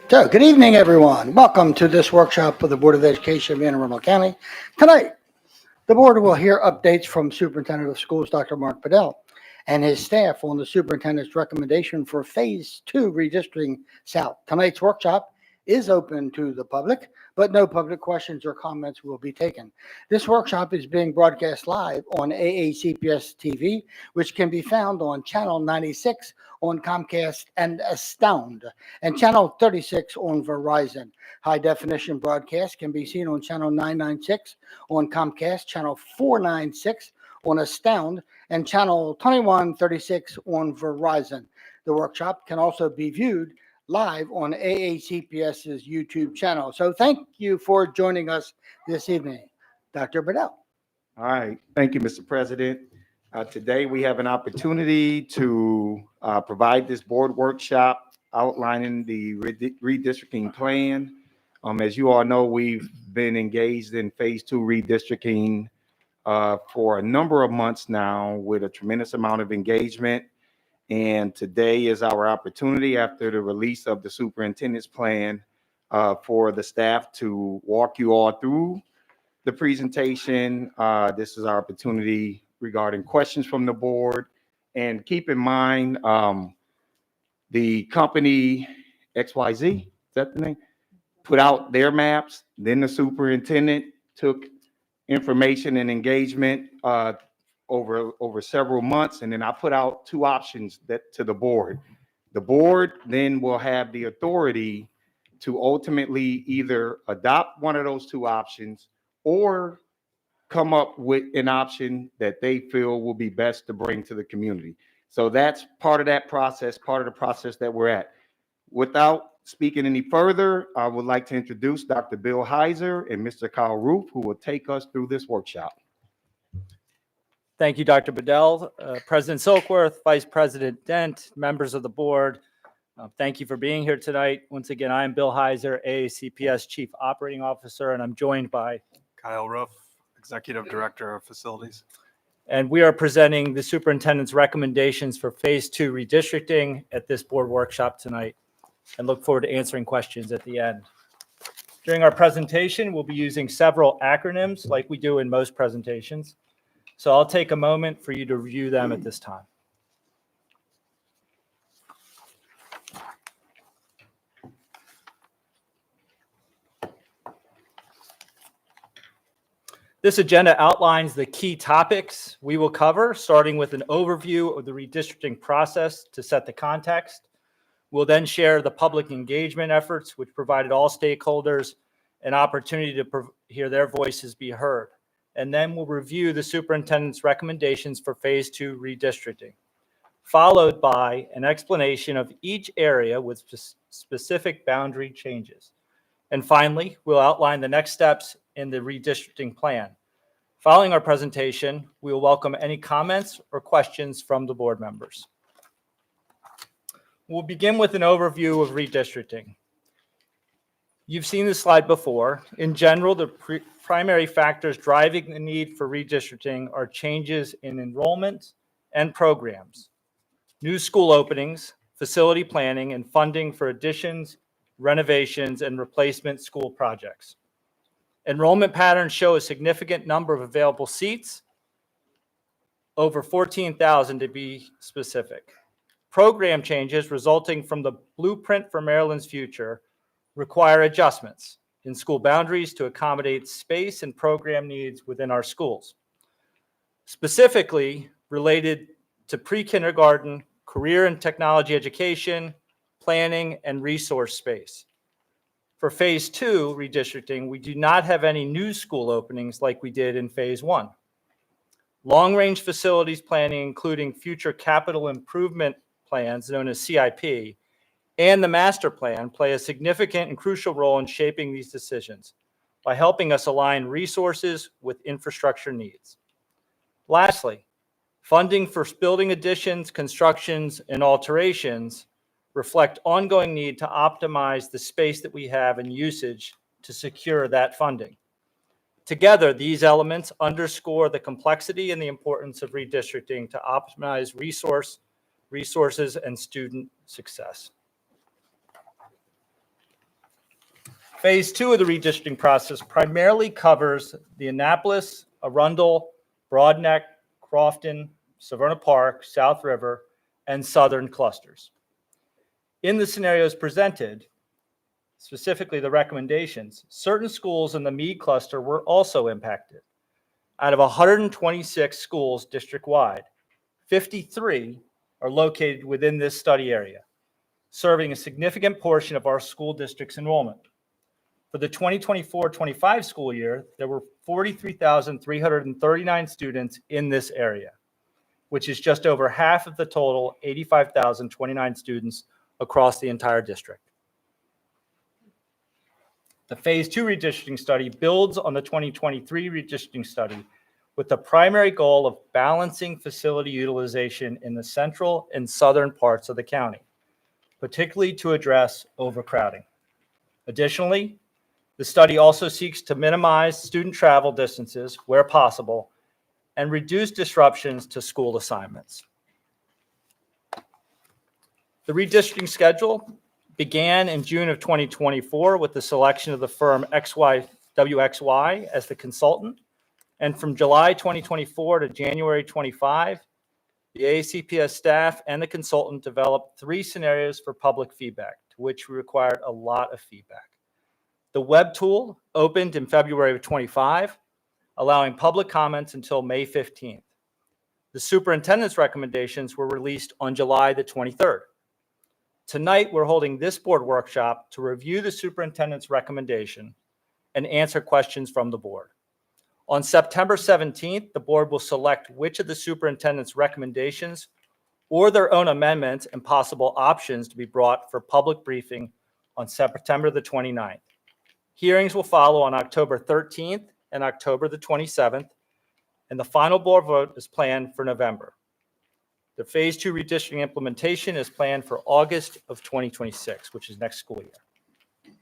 So, good evening, everyone. Welcome to this workshop of the Board of Education of Anne Arundel County. Tonight, the board will hear updates from Superintendent of Schools, Dr. Mark Bedell, and his staff on the superintendent's recommendation for Phase 2 redistricting South. Tonight's workshop is open to the public, but no public questions or comments will be taken. This workshop is being broadcast live on AACPS TV, which can be found on Channel 96 on Comcast and Astound, and Channel 36 on Verizon. High definition broadcast can be seen on Channel 996 on Comcast, Channel 496 on Astound, and Channel 2136 on Verizon. The workshop can also be viewed live on AACPS's YouTube channel. So thank you for joining us this evening. Dr. Bedell. All right. Thank you, Mr. President. Today we have an opportunity to provide this board workshop outlining the redistricting plan. As you all know, we've been engaged in Phase 2 redistricting for a number of months now with a tremendous amount of engagement. And today is our opportunity after the release of the superintendent's plan for the staff to walk you all through the presentation. This is our opportunity regarding questions from the board. And keep in mind, the company XYZ, is that the name? Put out their maps. Then the superintendent took information and engagement over several months, and then I put out two options to the board. The board then will have the authority to ultimately either adopt one of those two options or come up with an option that they feel will be best to bring to the community. So that's part of that process, part of the process that we're at. Without speaking any further, I would like to introduce Dr. Bill Heiser and Mr. Kyle Roof, who will take us through this workshop. Thank you, Dr. Bedell, President Silkworth, Vice President Dent, members of the board. Thank you for being here tonight. Once again, I'm Bill Heiser, AACPS Chief Operating Officer, and I'm joined by Kyle Roof, Executive Director of Facilities. And we are presenting the superintendent's recommendations for Phase 2 redistricting at this board workshop tonight, and look forward to answering questions at the end. During our presentation, we'll be using several acronyms like we do in most presentations. So I'll take a moment for you to review them at this time. This agenda outlines the key topics we will cover, starting with an overview of the redistricting process to set the context. We'll then share the public engagement efforts, which provided all stakeholders an opportunity to hear their voices be heard. And then we'll review the superintendent's recommendations for Phase 2 redistricting, followed by an explanation of each area with specific boundary changes. And finally, we'll outline the next steps in the redistricting plan. Following our presentation, we will welcome any comments or questions from the board members. We'll begin with an overview of redistricting. You've seen this slide before. In general, the primary factors driving the need for redistricting are changes in enrollment and programs, new school openings, facility planning, and funding for additions, renovations, and replacement school projects. Enrollment patterns show a significant number of available seats, over 14,000 to be specific. Program changes resulting from the Blueprint for Maryland's Future require adjustments in school boundaries to accommodate space and program needs within our schools, specifically related to pre-kindergarten, career and technology education, planning, and resource space. For Phase 2 redistricting, we do not have any new school openings like we did in Phase 1. Long-range facilities planning, including future capital improvement plans known as CIP, and the master plan play a significant and crucial role in shaping these decisions by helping us align resources with infrastructure needs. Lastly, funding for building additions, constructions, and alterations reflect ongoing need to optimize the space that we have and usage to secure that funding. Together, these elements underscore the complexity and the importance of redistricting to optimize resources and student success. Phase 2 of the redistricting process primarily covers the Annapolis, Arundel, Broadneck, Crofton, Severna Park, South River, and Southern clusters. In the scenarios presented, specifically the recommendations, certain schools in the Meade cluster were also impacted. Out of 126 schools district-wide, 53 are located within this study area, serving a significant portion of our school district's enrollment. For the 2024-25 school year, there were 43,339 students in this area, which is just over half of the total 85,029 students across the entire district. The Phase 2 redistricting study builds on the 2023 redistricting study with the primary goal of balancing facility utilization in the central and southern parts of the county, particularly to address overcrowding. Additionally, the study also seeks to minimize student travel distances where possible and reduce disruptions to school assignments. The redistricting schedule began in June of 2024 with the selection of the firm WXY as the consultant. And from July 2024 to January 25, the AACPS staff and the consultant developed 3 scenarios for public feedback, to which we required a lot of feedback. The web tool opened in February of 25, allowing public comments until May 15th. The superintendent's recommendations were released on July the 23rd. Tonight, we're holding this board workshop to review the superintendent's recommendation and answer questions from the board. On September 17th, the board will select which of the superintendent's recommendations or their own amendments and possible options to be brought for public briefing on September the 29th. Hearings will follow on October 13th and October the 27th, and the final board vote is planned for November. The Phase 2 redistricting implementation is planned for August of 2026, which is next school year.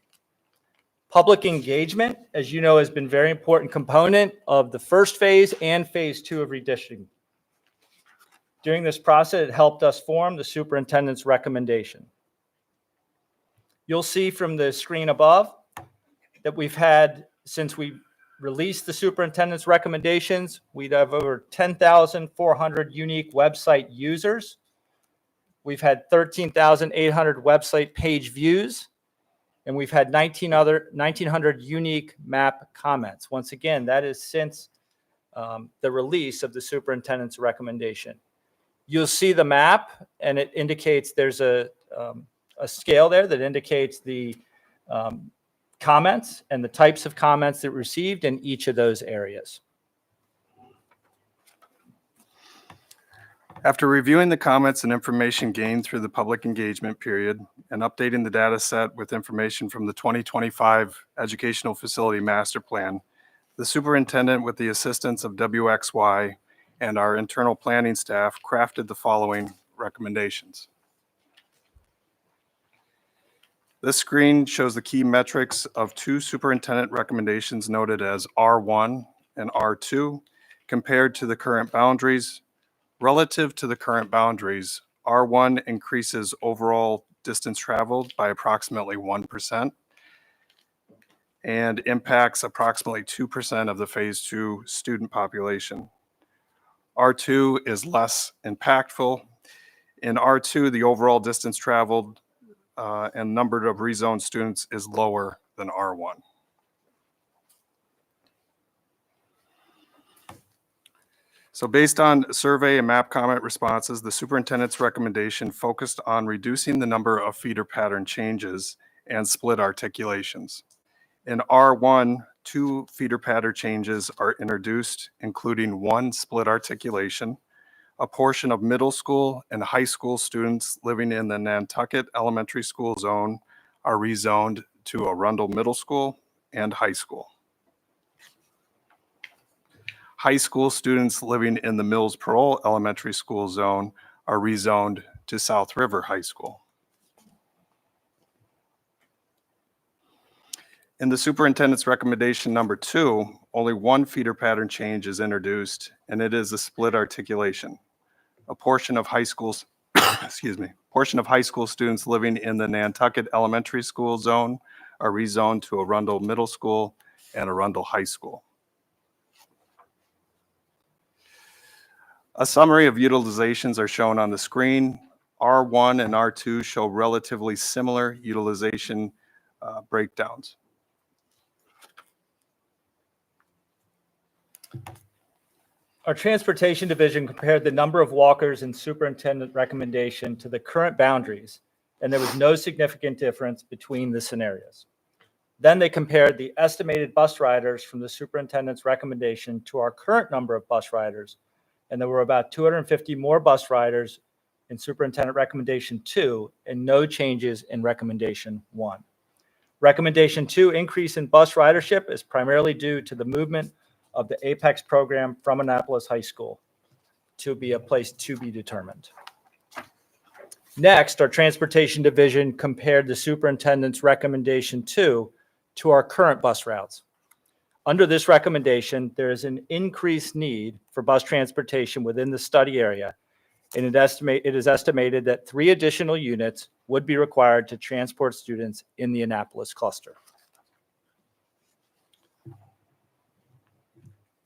Public engagement, as you know, has been a very important component of the first phase and Phase 2 of redistricting. During this process, it helped us form the superintendent's recommendation. You'll see from the screen above that we've had, since we released the superintendent's recommendations, we'd have over 10,400 unique website users. We've had 13,800 website page views, and we've had 1,900 unique map comments. Once again, that is since the release of the superintendent's recommendation. You'll see the map, and it indicates there's a scale there that indicates the comments and the types of comments that were received in each of those areas. After reviewing the comments and information gained through the public engagement period and updating the data set with information from the 2025 Educational Facility Master Plan, the superintendent, with the assistance of WXY and our internal planning staff, crafted the following recommendations. This screen shows the key metrics of 2 superintendent recommendations noted as R1 and R2 compared to the current boundaries. Relative to the current boundaries, R1 increases overall distance traveled by approximately 1% and impacts approximately 2% of the Phase 2 student population. R2 is less impactful. In R2, the overall distance traveled and number of rezoned students is lower than R1. So based on survey and map comment responses, the superintendent's recommendation focused on reducing the number of feeder pattern changes and split articulations. In R1, 2 feeder pattern changes are introduced, including 1 split articulation, A portion of middle school and high school students living in the Nantucket Elementary School zone are rezoned to Arundel Middle School and High School. High school students living in the Mills Parole Elementary School zone are rezoned to South River High School. In the superintendent's recommendation number 2, only one feeder pattern change is introduced, and it is a split articulation. A portion of high schools, portion of high school students living in the Nantucket Elementary School zone are rezoned to Arundel Middle School and Arundel High School. A summary of utilizations are shown on the screen. R1 and R2 show relatively similar utilization breakdowns. Our transportation division compared the number of walkers in superintendent recommendation to the current boundaries, and there was no significant difference between the scenarios. Then they compared the estimated bus riders from the superintendent's recommendation to our current number of bus riders, and there were about 250 more bus riders in superintendent recommendation 2 and no changes in recommendation 1. Recommendation 2 increase in bus ridership is primarily due to the movement of the Apex program from Annapolis High School to be a place to be determined. Next, our transportation division compared the superintendent's recommendation 2 to our current bus routes. Under this recommendation, there is an increased need for bus transportation within the study area, and it is estimated that 3 additional units would be required to transport students in the Annapolis cluster.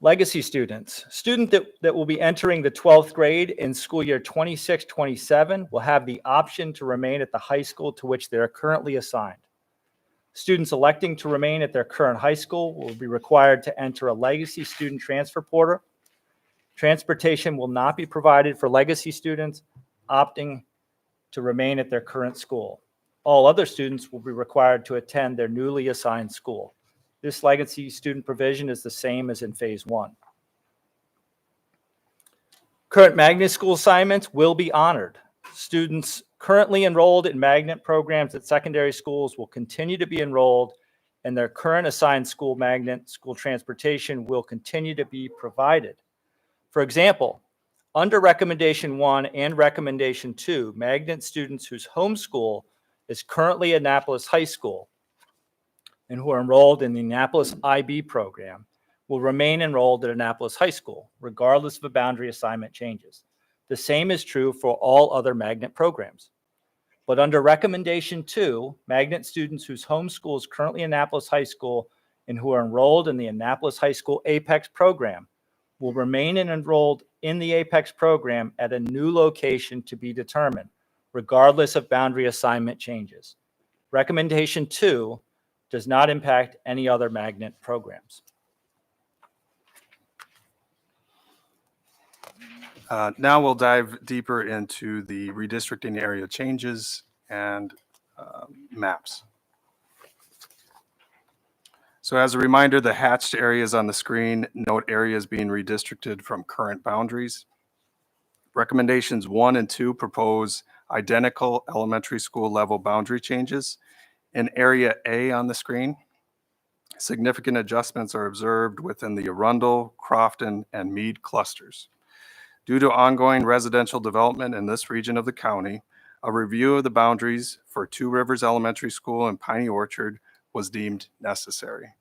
Legacy students. Students that will be entering the 12th grade in school year 26-27 will have the option to remain at the high school to which they are currently assigned. Students electing to remain at their current high school will be required to enter a legacy student transfer portal. Transportation will not be provided for legacy students opting to remain at their current school. All other students will be required to attend their newly assigned school. This legacy student provision is the same as in phase 1. Current magnet school assignments will be honored. Students currently enrolled in magnet programs at secondary schools will continue to be enrolled, and their current assigned school magnet school transportation will continue to be provided. For example, under recommendation 1 and recommendation 2, magnet students whose home school is currently Annapolis High School and who are enrolled in the Annapolis IB program will remain enrolled at Annapolis High School, regardless of the boundary assignment changes. The same is true for all other magnet programs. But under recommendation 2, magnet students whose home school is currently Annapolis High School and who are enrolled in the Annapolis High School Apex program will remain enrolled in the Apex program at a new location to be determined, regardless of boundary assignment changes. Recommendation 2 does not impact any other magnet programs. Now we'll dive deeper into the redistricting area changes and maps. So as a reminder, the hatched areas on the screen note areas being redistricted from current boundaries. Recommendations 1 and 2 propose identical elementary school level boundary changes. In Area A on the screen, significant adjustments are observed within the Arundel, Crofton, and Meade clusters. Due to ongoing residential development in this region of the county, a review of the boundaries for Two Rivers Elementary School and Piney Orchard was deemed necessary.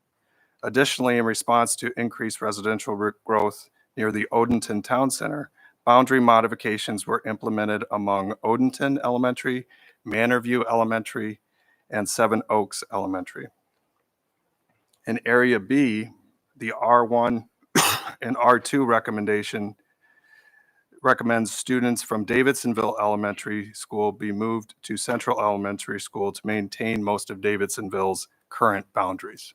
Additionally, in response to increased residential growth near the Odenton Town Center, boundary modifications were implemented among Odenton Elementary, Manorview Elementary, and Seven Oaks Elementary. In Area B, the R1 and R2 recommendation recommends students from Davidsonville Elementary School be moved to Central Elementary School to maintain most of Davidsonville's current boundaries.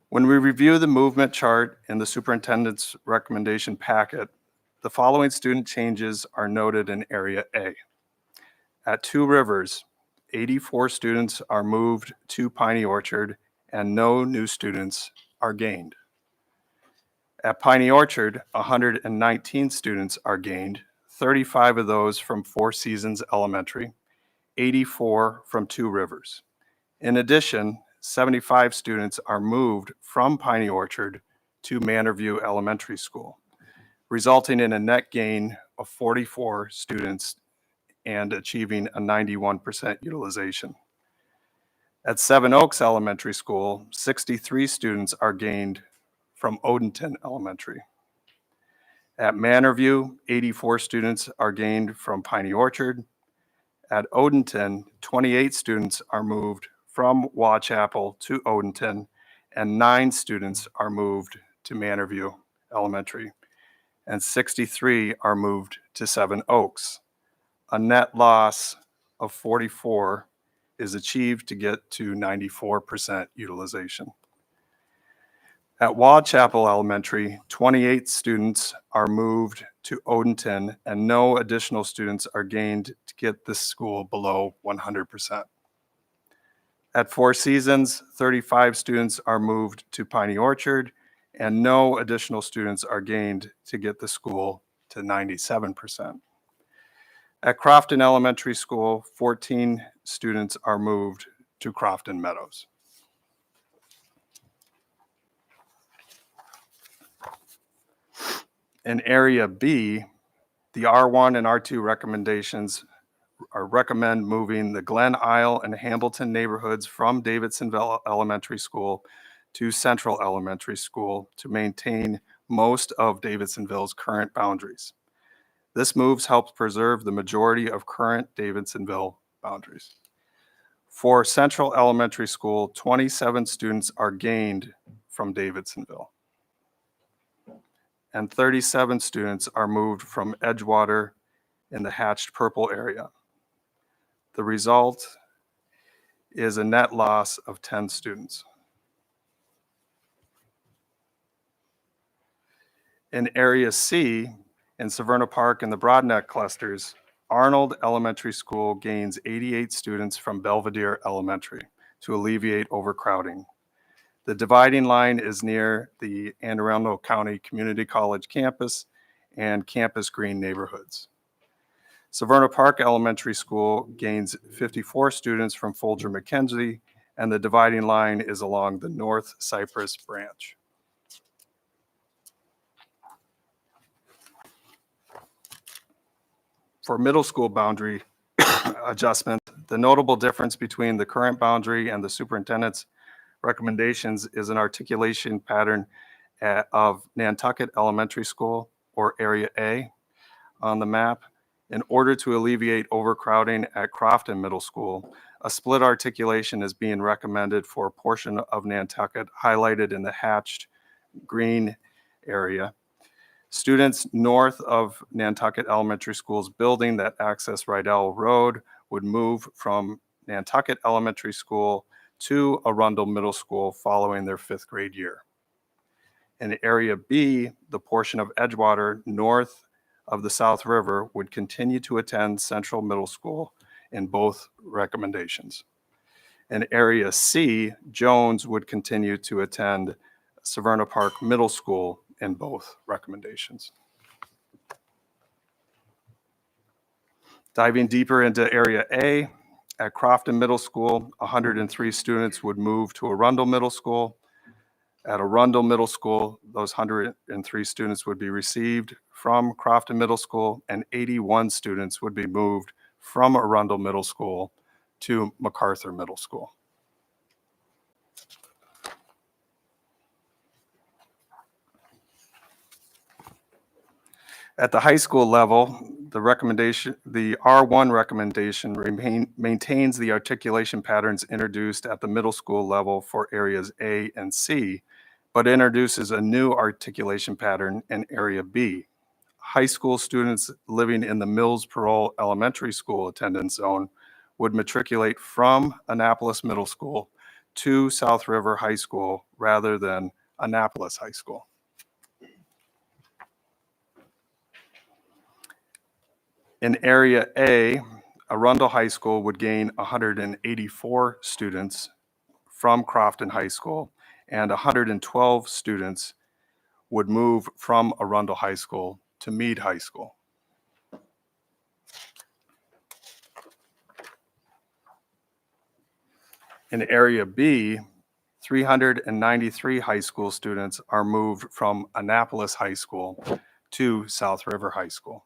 When we review the movement chart in the superintendent's recommendation packet, the following student changes are noted in Area A. At Two Rivers, 84 students are moved to Piney Orchard and no new students are gained. At Piney Orchard, 119 students are gained, 35 of those from Four Seasons Elementary, 84 from Two Rivers. In addition, 75 students are moved from Piney Orchard to Manorview Elementary School, resulting in a net gain of 44 students and achieving a 91% utilization. At Seven Oaks Elementary School, 63 students are gained from Odenton Elementary. At Manorview, 84 students are gained from Piney Orchard. At Odenton, 28 students are moved from Watchapel to Odenton, and 9 students are moved to Manorview Elementary, and 63 are moved to Seven Oaks. A net loss of 44 is achieved to get to 94% utilization. At Watchapel Elementary, 28 students are moved to Odenton, and no additional students are gained to get this school below 100%. At Four Seasons, 35 students are moved to Piney Orchard, and no additional students are gained to get the school to 97%. At Crofton Elementary School, 14 students are moved to Crofton Meadows. In Area B, the R1 and R2 recommendations recommend moving the Glen Isle and Hambleton neighborhoods from Davidsonville Elementary School to Central Elementary School to maintain most of Davidsonville's current boundaries. This move helps preserve the majority of current Davidsonville boundaries. For Central Elementary School, 27 students are gained from Davidsonville, and 37 students are moved from Edgewater in the hatched purple area. The result is a net loss of 10 students. In Area C, in Severna Park and the Broadneck clusters, Arnold Elementary School gains 88 students from Belvedere Elementary to alleviate overcrowding. The dividing line is near the Anne Arundel County Community College campus and Campus Green neighborhoods. Severna Park Elementary School gains 54 students from Folger McKenzie, and the dividing line is along the North Cypress branch. For middle school boundary adjustment, the notable difference between the current boundary and the superintendent's recommendations is an articulation pattern of Nantucket Elementary School, or Area A, on the map. In order to alleviate overcrowding at Crofton Middle School, a split articulation is being recommended for a portion of Nantucket highlighted in the hatched green area. Students north of Nantucket Elementary School's building that access Rydell Road would move from Nantucket Elementary School to Arundel Middle School following their 5th grade year. In Area B, the portion of Edgewater north of the South River would continue to attend Central Middle School in both recommendations. In Area C, Jones would continue to attend Severna Park Middle School in both recommendations. Diving deeper into Area A, at Crofton Middle School, 103 students would move to Arundel Middle School. At Arundel Middle School, those 103 students would be received from Crofton Middle School, and 81 students would be moved from Arundel Middle School to MacArthur Middle School. At the high school level, the R1 recommendation maintains the articulation patterns introduced at the middle school level for areas A and C, but introduces a new articulation pattern in Area B. High school students living in the Mills Parole Elementary School attendance zone would matriculate from Annapolis Middle School to South River High School rather than Annapolis High School. In Area A, Arundel High School would gain 184 students from Crofton High School, and 112 students would move from Arundel High School to Meade High School. In Area B, 393 high school students are moved from Annapolis High School to South River High School.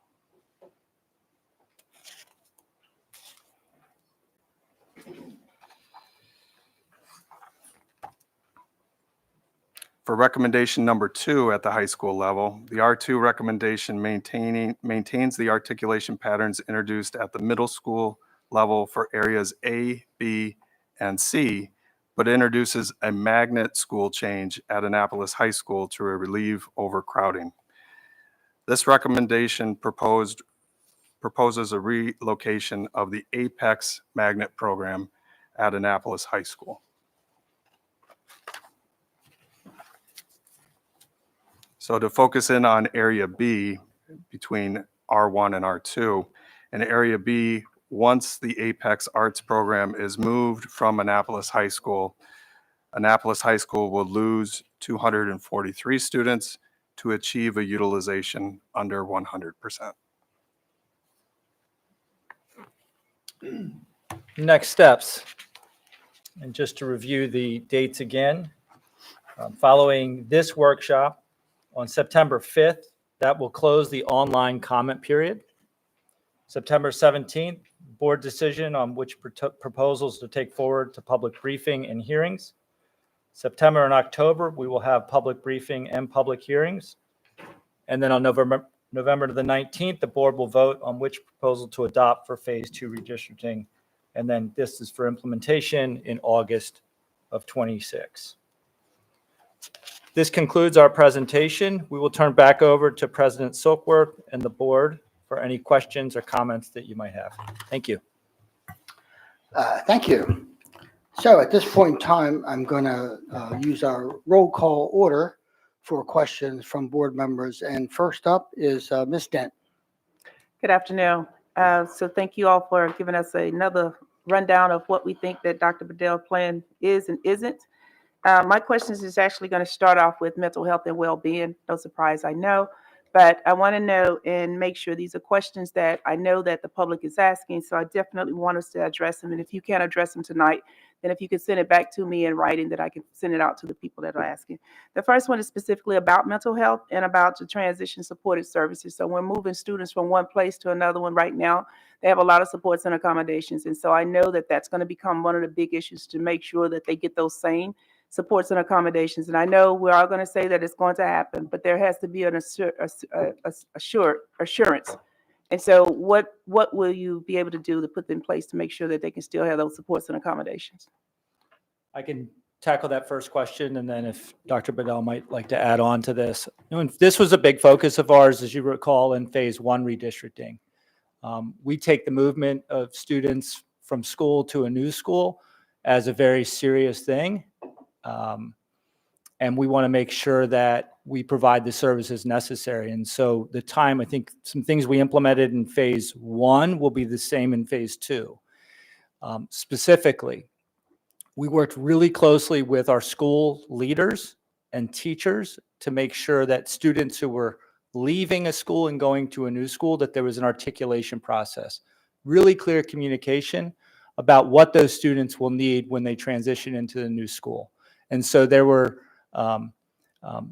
For recommendation number 2 at the high school level, the R2 recommendation maintains the articulation patterns introduced at the middle school level for areas A, B, and C, but introduces a magnet school change at Annapolis High School to relieve overcrowding. This recommendation proposes a relocation of the Apex Magnet program at Annapolis High School. So to focus in on Area B between R1 and R2, in Area B, once the Apex Arts program is moved from Annapolis High School will lose 243 students to achieve a utilization under 100%. Next steps. And just to review the dates again, following this workshop on September 5th, that will close the online comment period. September 17th, board decision on which proposals to take forward to public briefing and hearings. September and October, we will have public briefing and public hearings. And then on November the 19th, the board will vote on which proposal to adopt for phase 2 redistricting. And then this is for implementation in August of 26. This concludes our presentation. We will turn back over to President Silkworth and the board for any questions or comments that you might have. Thank you. Thank you. So at this point in time, I'm going to use our roll call order for questions from board members. And first up is Ms. Dent. Good afternoon. So thank you all for giving us another rundown of what we think that Dr. Bedell's plan is and isn't. My questions is actually going to start off with mental health and well-being. No surprise, I know. But I want to know and make sure these are questions that I know that the public is asking. So I definitely want us to address them. And if you can't address them tonight, then if you could send it back to me in writing, that I can send it out to the people that are asking. The first one is specifically about mental health and about the transition supported services. So we're moving students from one place to another one right now. They have a lot of supports and accommodations. And so I know that that's going to become one of the big issues to make sure that they get those same supports and accommodations. And I know we're all going to say that it's going to happen, but there has to be an assurance. And so what will you be able to do to put in place to make sure that they can still have those supports and accommodations? I can tackle that first question, and then if Dr. Bedell might like to add on to this. This was a big focus of ours, as you recall, in phase 1 redistricting. We take the movement of students from school to a new school as a very serious thing. And we want to make sure that we provide the services necessary. And so the time, I think some things we implemented in phase 1 will be the same in phase 2. Specifically, we worked really closely with our school leaders and teachers to make sure that students who were leaving a school and going to a new school, that there was an articulation process, really clear communication about what those students will need when they transition into the new school. And so there were,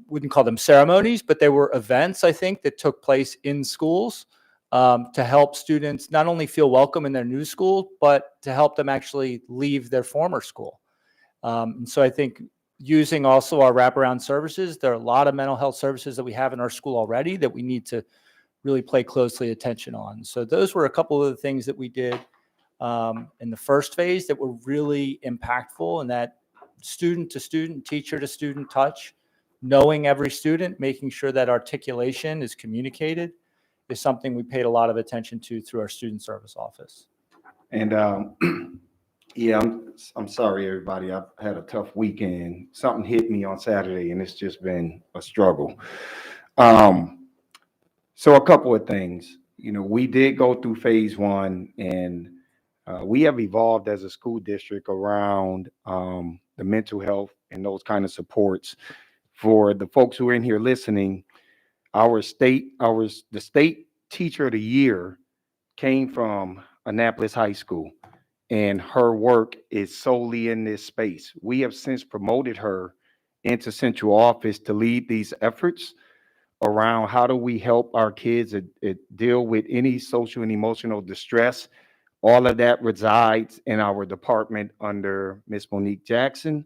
wouldn't call them ceremonies, but there were events, I think, that took place in schools to help students not only feel welcome in their new school, but to help them actually leave their former school. And so I think using also our wraparound services, there are a lot of mental health services that we have in our school already that we need to really pay closely attention on. So those were a couple of the things that we did in the first phase that were really impactful, and that student to student, teacher to student touch, knowing every student, making sure that articulation is communicated, is something we paid a lot of attention to through our student service office. And yeah, I'm sorry, everybody. I've had a tough weekend. Something hit me on Saturday, and it's just been a struggle. So a couple of things. We did go through phase 1, and we have evolved as a school district around the mental health and those kind of supports for the folks who are in here listening, the state teacher of the year came from Annapolis High School, and her work is solely in this space. We have since promoted her into central office to lead these efforts around how do we help our kids deal with any social and emotional distress. All of that resides in our department under Miss Monique Jackson.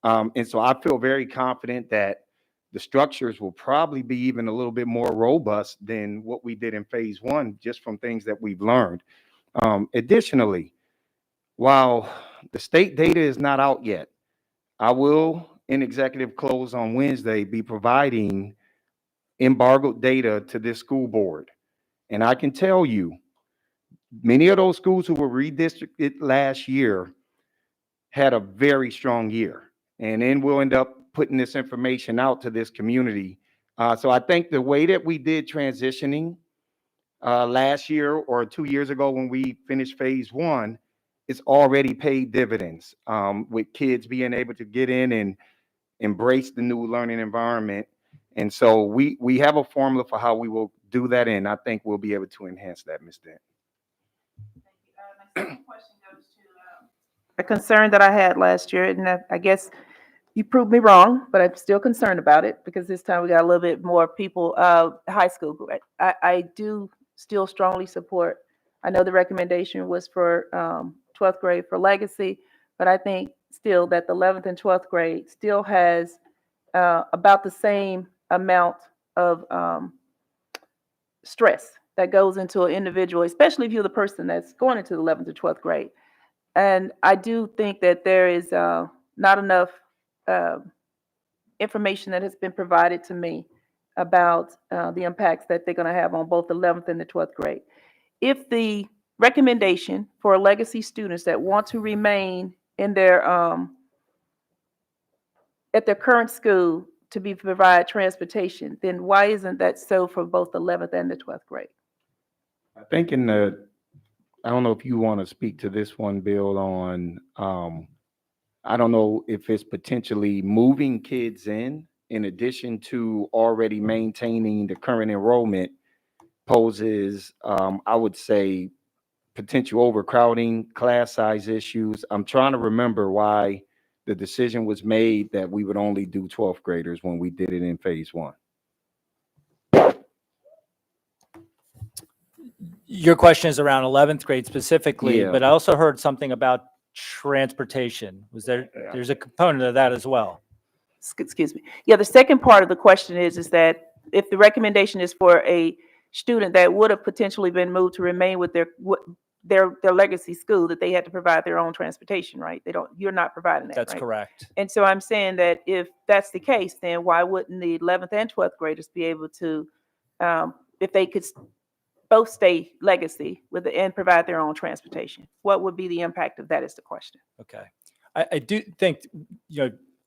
And so I feel very confident that the structures will probably be even a little bit more robust than what we did in phase one, just from things that we've learned. Additionally, while the state data is not out yet, I will, in executive close on Wednesday, be providing embargoed data to this school board. And I can tell you, many of those schools who were redistricted last year had a very strong year. And then we'll end up putting this information out to this community. So I think the way that we did transitioning last year or 2 years ago when we finished phase one, it's already paid dividends with kids being able to get in and embrace the new learning environment. And so we have a formula for how we will do that, and I think we'll be able to enhance that, Ms. Dent. My second question goes to a concern that I had last year, and I guess you proved me wrong, but I'm still concerned about it because this time we got a little bit more people, high school. I do still strongly support. I know the recommendation was for 12th grade for legacy, but I think still that the 11th and 12th grade still has about the same amount of stress that goes into an individual, especially if you're the person that's going into the 11th or 12th grade. And I do think that there is not enough information that has been provided to me about the impacts that they're going to have on both the 11th and the 12th grade. If the recommendation for legacy students that want to remain in their at their current school to be provide transportation, then why isn't that so for both the 11th and the 12th grade? I think I don't know if you want to speak to this one, Bill, on, I don't know if it's potentially moving kids in addition to already maintaining the current enrollment poses, I would say, potential overcrowding, class size issues. I'm trying to remember why the decision was made that we would only do 12th graders when we did it in phase one. Your question is around 11th grade specifically, Yeah. but I also heard something about transportation. There's a component of that as well. Excuse me. Yeah, the second part of the question is that if the recommendation is for a student that would have potentially been moved to remain with their legacy school, that they had to provide their own transportation, right? You're not providing that, That's right? correct. And so I'm saying that if that's the case, then why wouldn't the 11th and 12th graders be able to, if they could both stay legacy and provide their own transportation? What would be the impact of that is the question. Okay. I do think,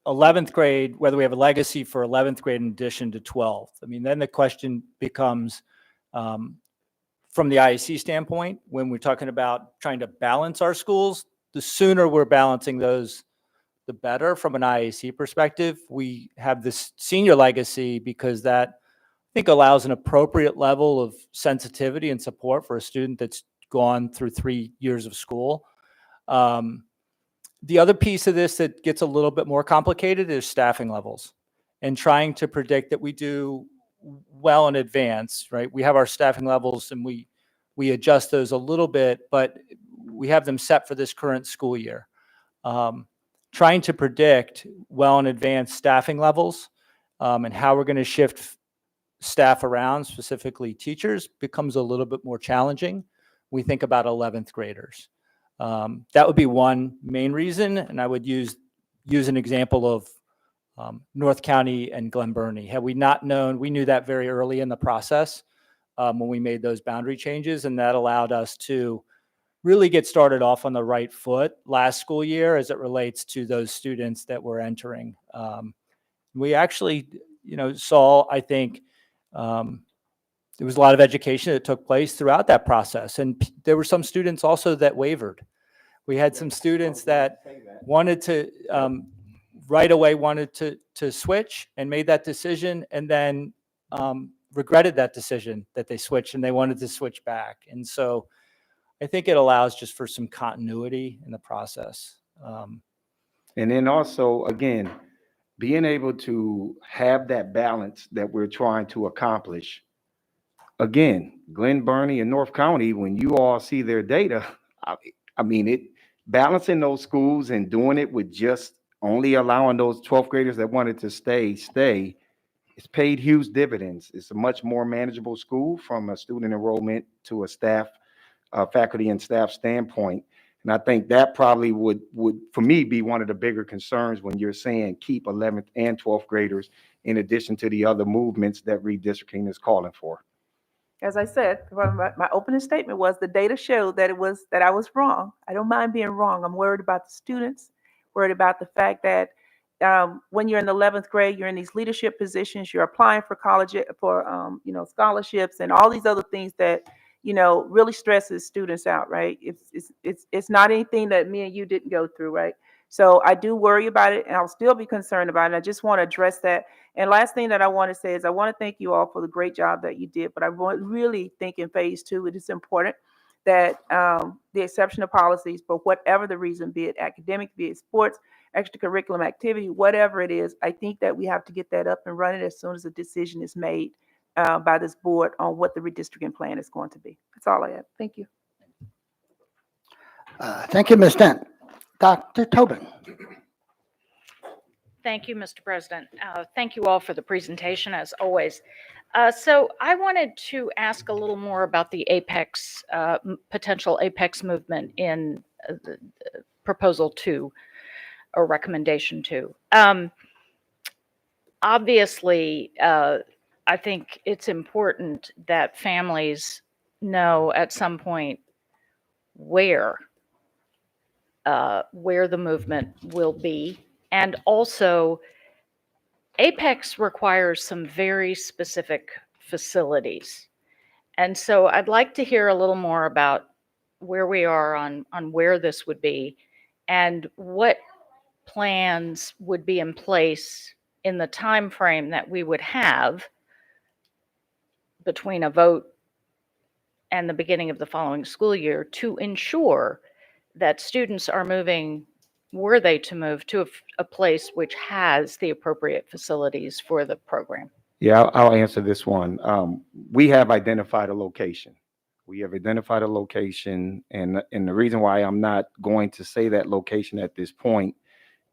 11th grade, whether we have a legacy for 11th grade in addition to 12th, I mean, then the question becomes, from the IEC standpoint, when we're talking about trying to balance our schools, the sooner we're balancing those, the better. From an IEC perspective, we have this senior legacy because that, I think, allows an appropriate level of sensitivity and support for a student that's gone through 3 years of school. The other piece of this that gets a little bit more complicated is staffing levels and trying to predict that we do well in advance, right? We have our staffing levels and we adjust those a little bit, but we have them set for this current school year. Trying to predict well in advance staffing levels and how we're going to shift staff around, specifically teachers, becomes a little bit more challenging. We think about 11th graders. That would be one main reason, and I would use an example of North County and Glen Burnie. Had we not known, we knew that very early in the process when we made those boundary changes, and that allowed us to really get started off on the right foot last school year as it relates to those students that were entering. We actually, saw, I think, there was a lot of education that took place throughout that process, and there were some students also that wavered. We had some students that wanted to, right away wanted to switch and made that decision, and then regretted that decision that they switched and they wanted to switch back. And so I think it allows just for some continuity in the process. And then also, again, being able to have that balance that we're trying to accomplish. Again, Glen Burnie and North County, when you all see their data, I mean, it balancing those schools and doing it with just only allowing those 12th graders that wanted to stay, it's paid huge dividends. It's a much more manageable school from a student enrollment to a staff, faculty and staff standpoint. And I think that probably would, for me, be one of the bigger concerns when you're saying keep 11th and 12th graders in addition to the other movements that redistricting is calling for. As I said, my opening statement was the data showed that I was wrong. I don't mind being wrong. I'm worried about the students, worried about the fact that when you're in the 11th grade, you're in these leadership positions, you're applying for college, for scholarships and all these other things that really stresses students out, right? It's not anything that me and you didn't go through, right? So I do worry about it, and I'll still be concerned about it. I just want to address that. And last thing that I want to say is I want to thank you all for the great job that you did, but I really think in phase 2, it is important that the exceptional policies, for whatever the reason, be it academic, be it sports, extracurriculum activity, whatever it is, I think that we have to get that up and running as soon as a decision is made by this board on what the redistricting plan is going to be. That's all I have. Thank you. Thank you, Ms. Dent. Dr. Tobin. Thank you, Mr. President. Thank you all for the presentation, as always. So I wanted to ask a little more about the Apex, potential Apex movement in Proposal 2 or Recommendation 2. Obviously, I think it's important that families know at some point where the movement will be. And also, Apex requires some very specific facilities. And so I'd like to hear a little more about where we are on where this would be and what plans would be in place in the time frame that we would have between a vote and the beginning of the following school year to ensure that students are moving, were they to move to a place which has the appropriate facilities for the program. Yeah, I'll answer this one. We have identified a location. And the reason why I'm not going to say that location at this point,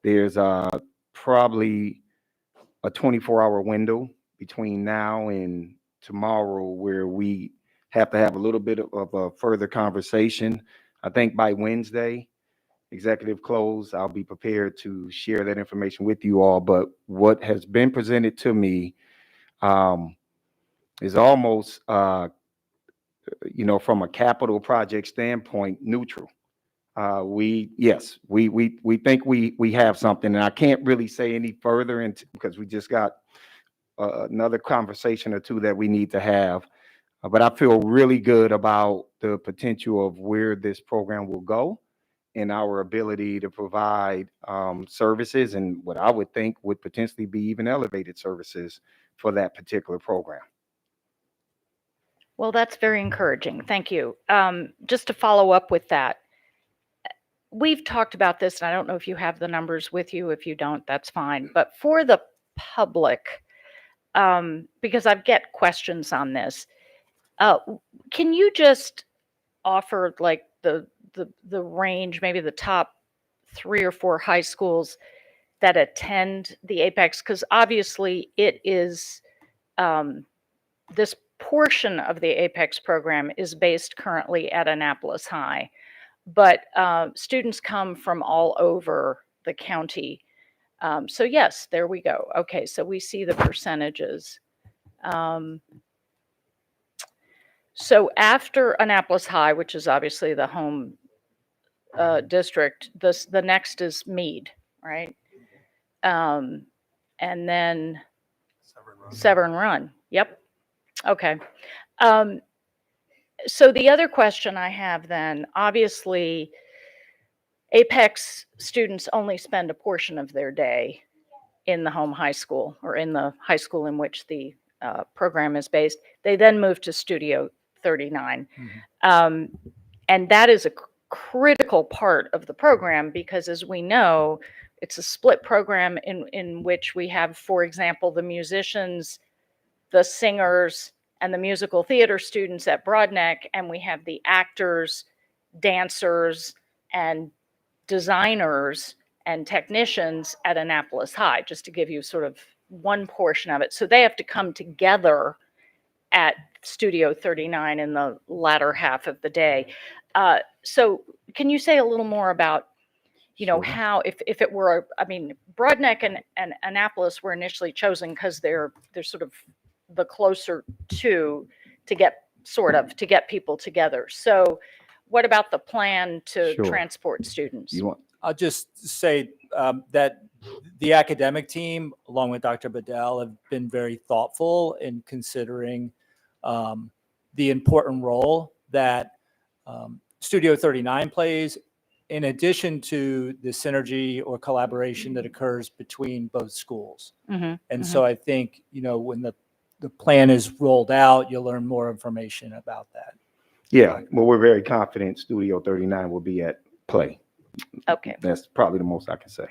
there's probably a 24-hour window between now and tomorrow where we have to have a little bit of a further conversation. I think by Wednesday, executive close, I'll be prepared to share that information with you all. But what has been presented to me is almost, from a capital project standpoint, neutral. We think we have something, and I can't really say any further because we just got another conversation or two that we need to have. But I feel really good about the potential of where this program will go and our ability to provide services and what I would think would potentially be even elevated services for that particular program. Well, that's very encouraging. Thank you. Just to follow up with that, we've talked about this, and I don't know if you have the numbers with you. If you don't, that's fine. But for the public, because I get questions on this, can you just offer like the range, maybe the top 3 or 4 high schools that attend the Apex? Because obviously it is, this portion of the Apex program is based currently at Annapolis High, but students come from all over the county. So yes, there we go. Okay, so we see the percentages. So after Annapolis High, which is obviously the home district, the next is Meade, right? And then Severn Run. Yep. Okay. So the other question I have then, obviously, Apex students only spend a portion of their day in the home high school or in the high school in which the program is based. They then move to Studio 39. And that is a critical part of the program because, as we know, it's a split program in which we have, for example, the musicians, the singers, and the musical theater students at Broadneck, and we have the actors, dancers, and designers and technicians at Annapolis High, just to give you sort of one portion of it. So they have to come together at Studio 39 in the latter half of the day. So can you say a little more about, Sure. how, if it were, Broadneck and Annapolis were initially chosen because they're sort of the closer to get people together. So what about the plan to Sure. transport students? You want, I'll just say that the academic team, along with Dr. Bedell, have been very thoughtful in considering the important role that Studio 39 plays, in addition to the synergy or collaboration that occurs between both schools. And so I think, when the plan is rolled out, you'll learn more information about that. yeah, well, we're very confident Studio 39 will be at play. Okay. That's probably the most I can say.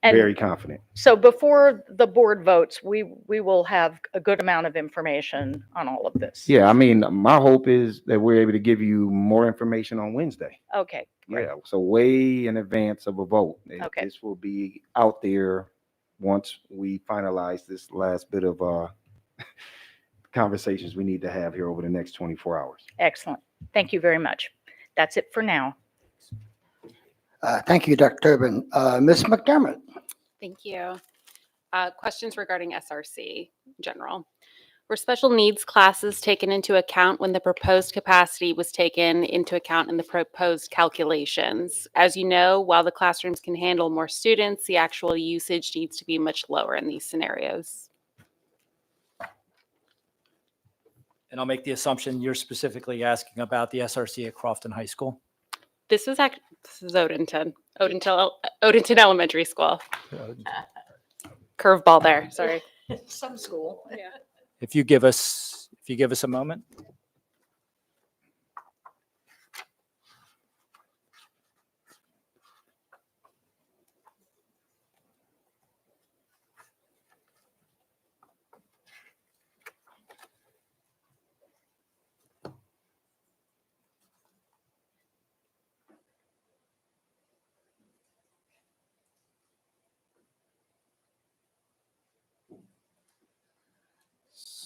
And Very confident. so before the board votes, we will have a good amount of information on all of this. Yeah, I mean, my hope is that we're able to give you more information on Wednesday. Okay. Great. Yeah, so way in advance of a vote. Okay. This will be out there once we finalize this last bit of conversations we need to have here over the next 24 hours. Excellent. Thank you very much. That's it for now. Thank you, Dr. Tobin. Ms. McDermott? Thank you. Questions regarding SRC in general. Were special needs classes taken into account when the proposed capacity was taken into account in the proposed calculations? As you know, while the classrooms can handle more students, the actual usage needs to be much lower in these scenarios. And I'll make the assumption you're specifically asking about the SRC at Crofton High School. This is Odenton Elementary School. Curveball there, sorry. Some school. Yeah. If you give us a moment.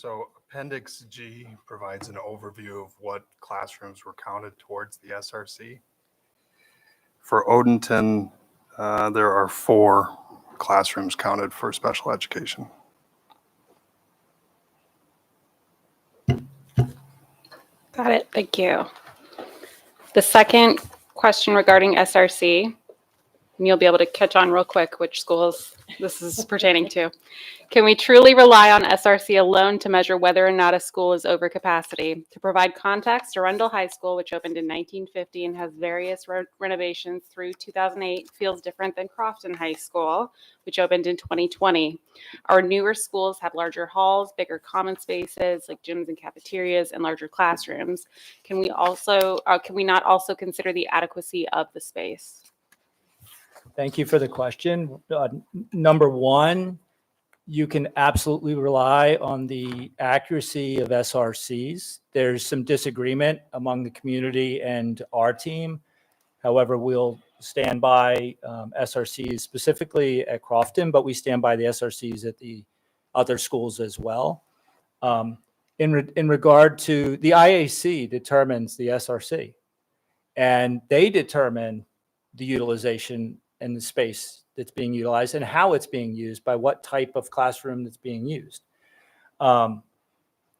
So Appendix G provides an overview of what classrooms were counted towards the SRC. For Odenton, there are 4 classrooms counted for special education. Got it, thank you. The second question regarding SRC, and you'll be able to catch on real quick which schools this is pertaining to. Can we truly rely on SRC alone to measure whether or not a school is over capacity? To provide context, Arundel High School, which opened in 1950 and has various renovations through 2008, feels different than Crofton High School, which opened in 2020. Our newer schools have larger halls, bigger common spaces like gyms and cafeterias, and larger classrooms. Can we not also consider the adequacy of the space? Thank you for the question. Number one, you can absolutely rely on the accuracy of SRCs. There's some disagreement among the community and our team. However, we'll stand by SRCs specifically at Crofton, but we stand by the SRCs at the other schools as well. In regard to the IAC determines the SRC, and they determine the utilization and the space that's being utilized and how it's being used by what type of classroom that's being used. I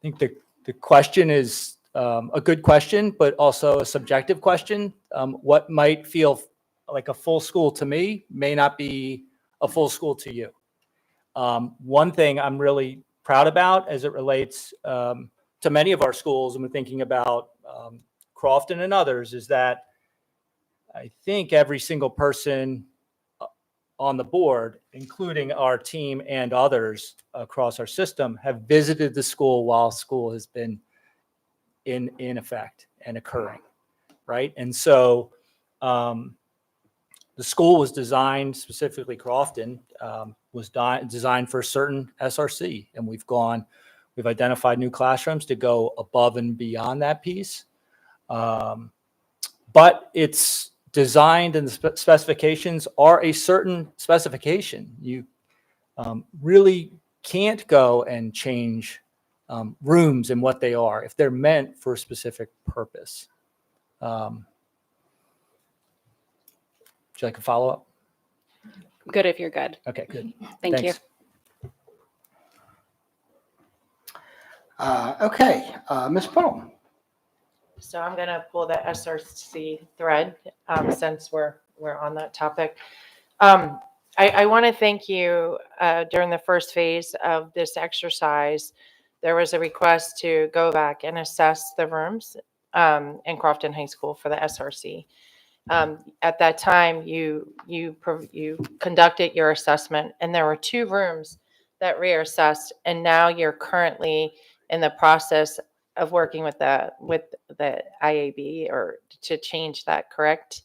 think the question is a good question, but also a subjective question. What might feel like a full school to me may not be a full school to you. One thing I'm really proud about as it relates to many of our schools, and we're thinking about Crofton and others, is that I think every single person on the board, including our team and others across our system, have visited the school while school has been in effect and occurring, right? And so the school was designed, specifically Crofton, was designed for a certain SRC, and we've identified new classrooms to go above and beyond that piece. But it's designed, and the specifications are a certain specification. You really can't go and change rooms and what they are if they're meant for a specific purpose. Would you like a follow-up? Good if you're good. Okay, good. Thank you. Thanks. Okay, Ms. Puddle. So I'm going to pull the SRC thread since we're on that topic. I want to thank you. During the first phase of this exercise, there was a request to go back and assess the rooms in Crofton High School for the SRC. At that time, you conducted your assessment, and there were 2 rooms that reassessed, and now you're currently in the process of working with the IAB or to change that, correct?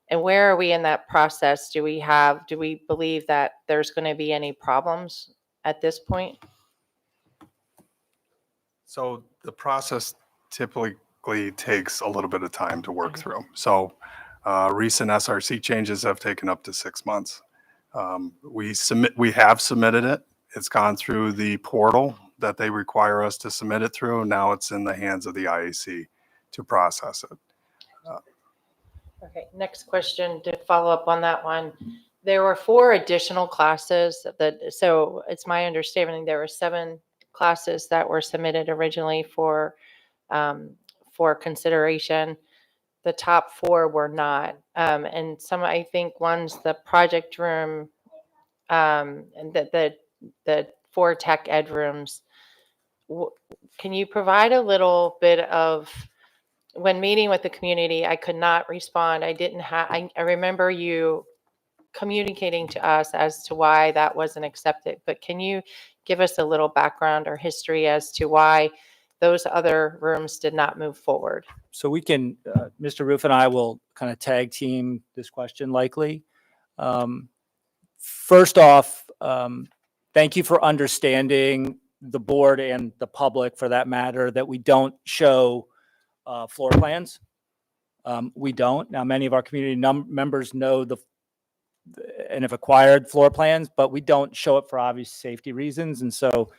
And where are we in that process? Do we believe that there's going to be any problems at this point? So the process typically takes a little bit of time to work through. So recent SRC changes have taken up to 6 months. We have submitted it. It's gone through the portal that they require us to submit it through. Now it's in the hands of the IAC to process it. Okay, next question to follow up on that one. There were 4 additional classes so it's my understanding there were 7 classes that were submitted originally for consideration. The top 4 were not. And some, I think one's the project room, and the 4 tech ed rooms. Can you provide a little bit of, when meeting with the community, I could not respond. I remember you communicating to us as to why that wasn't accepted, but can you give us a little background or history as to why those other rooms did not move forward? So we can, Mr. Roof and I will kind of tag team this question likely. First off, thank you for understanding the board and the public, for that matter, that we don't show floor plans. We don't. Now, many of our community members know and have acquired floor plans, but we don't show it for obvious safety reasons. And so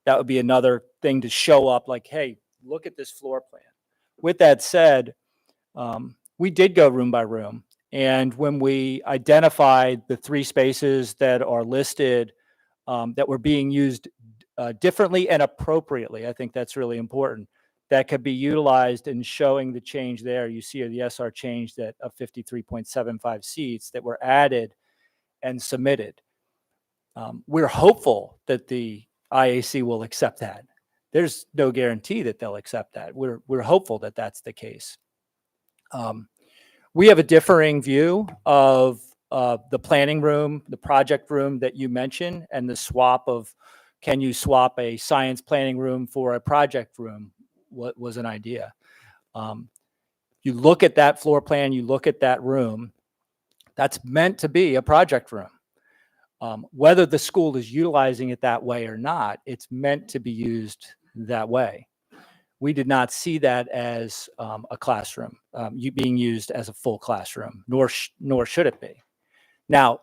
that would be another thing to show up like, hey, look at this floor plan. With that said, we did go room by room. And when we identified the 3 spaces that are listed that were being used differently and appropriately, I think that's really important, that could be utilized in showing the change there. You see the SR change that of 53.75 seats that were added and submitted. We're hopeful that the IAC will accept that. There's no guarantee that they'll accept that. We're hopeful that that's the case. We have a differing view of the planning room, the project room that you mentioned, and the swap of, can you swap a science planning room for a project room? What was an idea? You look at that floor plan, you look at that room, that's meant to be a project room. Whether the school is utilizing it that way or not, it's meant to be used that way. We did not see that as a classroom, being used as a full classroom, nor should it be. Now,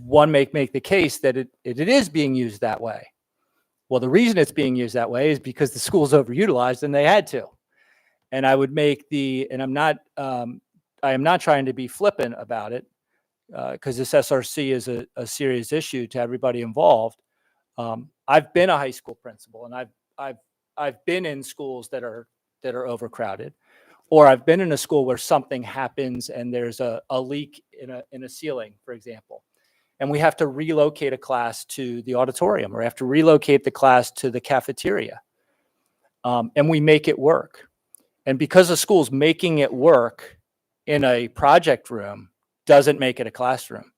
one may make the case that it is being used that way. Well, the reason it's being used that way is because the school's overutilized and they had to. And I would make and I am not trying to be flippant about it, because this SRC is a serious issue to everybody involved. I've been a high school principal, and I've been in schools that are overcrowded, or I've been in a school where something happens and there's a leak in a ceiling, for example, and we have to relocate a class to the auditorium, or we have to relocate the class to the cafeteria, and we make it work. And because the school's making it work in a project room doesn't make it a classroom.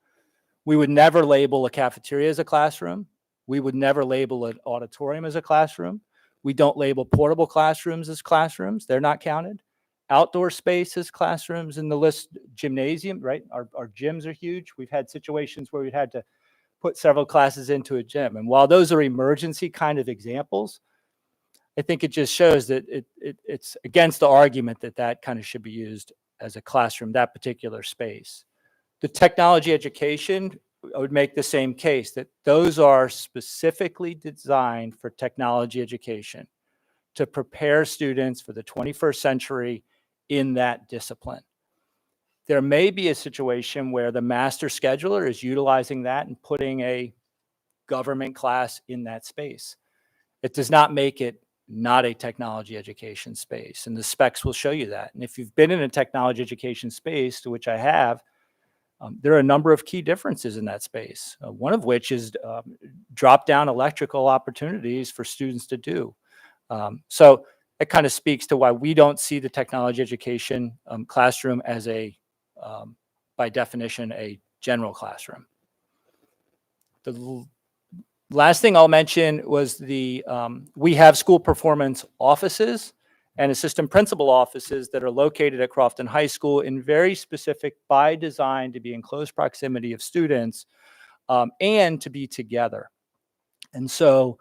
We would never label a cafeteria as a classroom. We would never label an auditorium as a classroom. We don't label portable classrooms as classrooms. They're not counted. Outdoor space as classrooms in the list, gymnasium, right? Our gyms are huge. We've had situations where we've had to put several classes into a gym. And while those are emergency kind of examples, I think it just shows that it's against the argument that that kind of should be used as a classroom, that particular space. The technology education, I would make the same case, that those are specifically designed for technology education to prepare students for the 21st century in that discipline. There may be a situation where the master scheduler is utilizing that and putting a government class in that space. It does not make it not a technology education space, and the specs will show you that. And if you've been in a technology education space, to which I have, there are a number of key differences in that space, one of which is drop-down electrical opportunities for students to do. So it kind of speaks to why we don't see the technology education classroom as by definition, a general classroom. The last thing I'll mention was we have school performance offices and assistant principal offices that are located at Crofton High School in very specific, by design, to be in close proximity of students and to be together. And so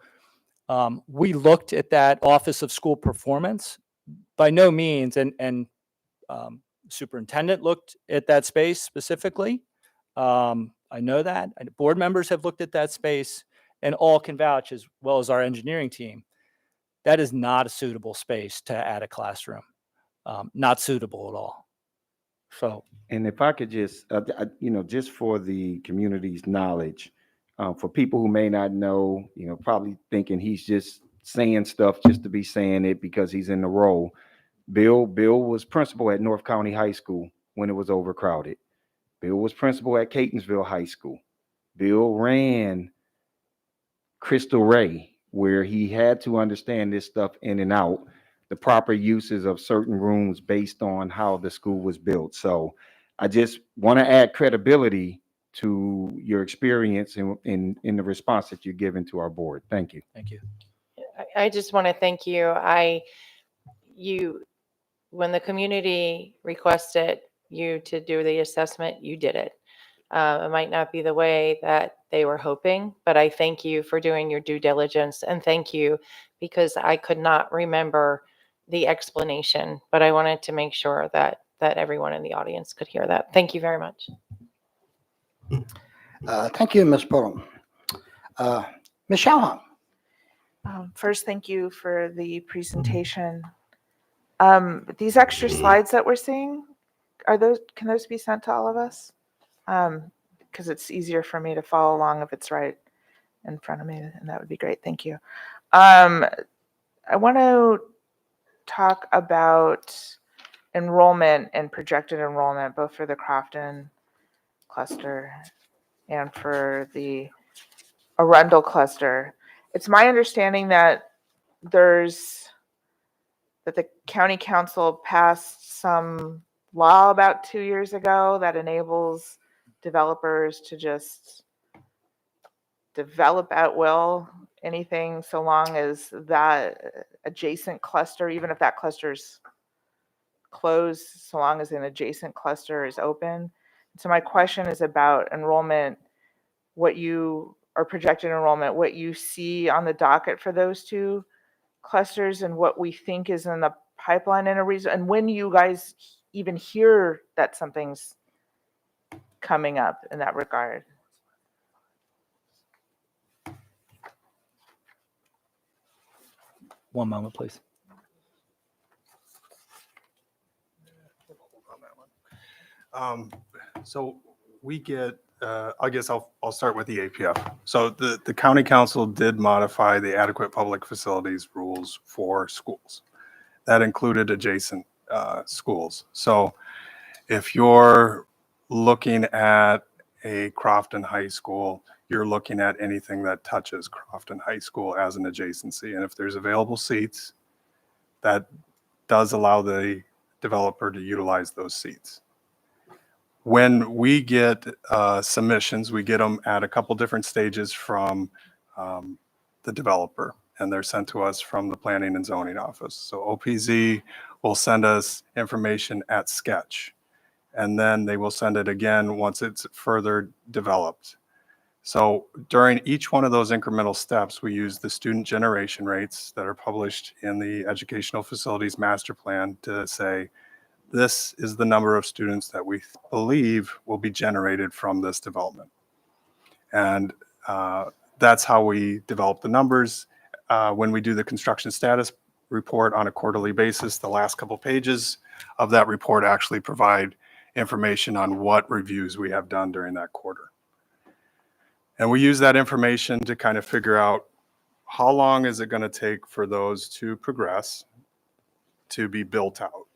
we looked at that Office of School Performance. By no means, and superintendent looked at that space specifically. I know that. Board members have looked at that space, and all can vouch, as well as our engineering team. That is not a suitable space to add a classroom. Not suitable at all. So, And if I could just, just for the community's knowledge, for people who may not know, probably thinking he's just saying stuff just to be saying it because he's in the role. Bill was principal at North County High School when it was overcrowded. Bill was principal at Catonsville High School. Bill ran Crystal Ray, where he had to understand this stuff in and out, the proper uses of certain rooms based on how the school was built. So I just want to add credibility to your experience in the response that you're giving to our board. Thank you. thank you. I just want to thank you. When the community requested you to do the assessment, you did it. It might not be the way that they were hoping, but I thank you for doing your due diligence, and thank you because I could not remember the explanation, but I wanted to make sure that everyone in the audience could hear that. Thank you very much. Thank you, Ms. Pullum. Ms. Shalhoub. First, thank you for the presentation. These extra slides that we're seeing, can those be sent to all of us? Because it's easier for me to follow along if it's right in front of me, and that would be great. Thank you. I want to talk about enrollment and projected enrollment, both for the Crofton cluster and for the Arundel cluster. It's my understanding that the county council passed some law about 2 years ago that enables developers to just develop at will anything, so long as that adjacent cluster, even if that cluster's closed, so long as an adjacent cluster is open. So my question is about enrollment, what you are projected enrollment, what you see on the docket for those two clusters, and what we think is in the pipeline in a reason, and when you guys even hear that something's coming up in that regard. One moment, please. So we get, I guess I'll start with the APF. So the county council did modify the adequate public facilities rules for schools. That included adjacent schools. So if you're looking at a Crofton High School, you're looking at anything that touches Crofton High School as an adjacency. And if there's available seats, that does allow the developer to utilize those seats. When we get submissions, we get them at a couple different stages from the developer, and they're sent to us from the Planning and Zoning Office. So OPZ will send us information at sketch, and then they will send it again once it's further developed. So during each one of those incremental steps, we use the student generation rates that are published in the Educational Facilities Master Plan to say, this is the number of students that we believe will be generated from this development. And that's how we develop the numbers. When we do the construction status report on a quarterly basis, the last couple pages of that report actually provide information on what reviews we have done during that quarter. And we use that information to kind of figure out how long is it going to take for those to progress to be built out.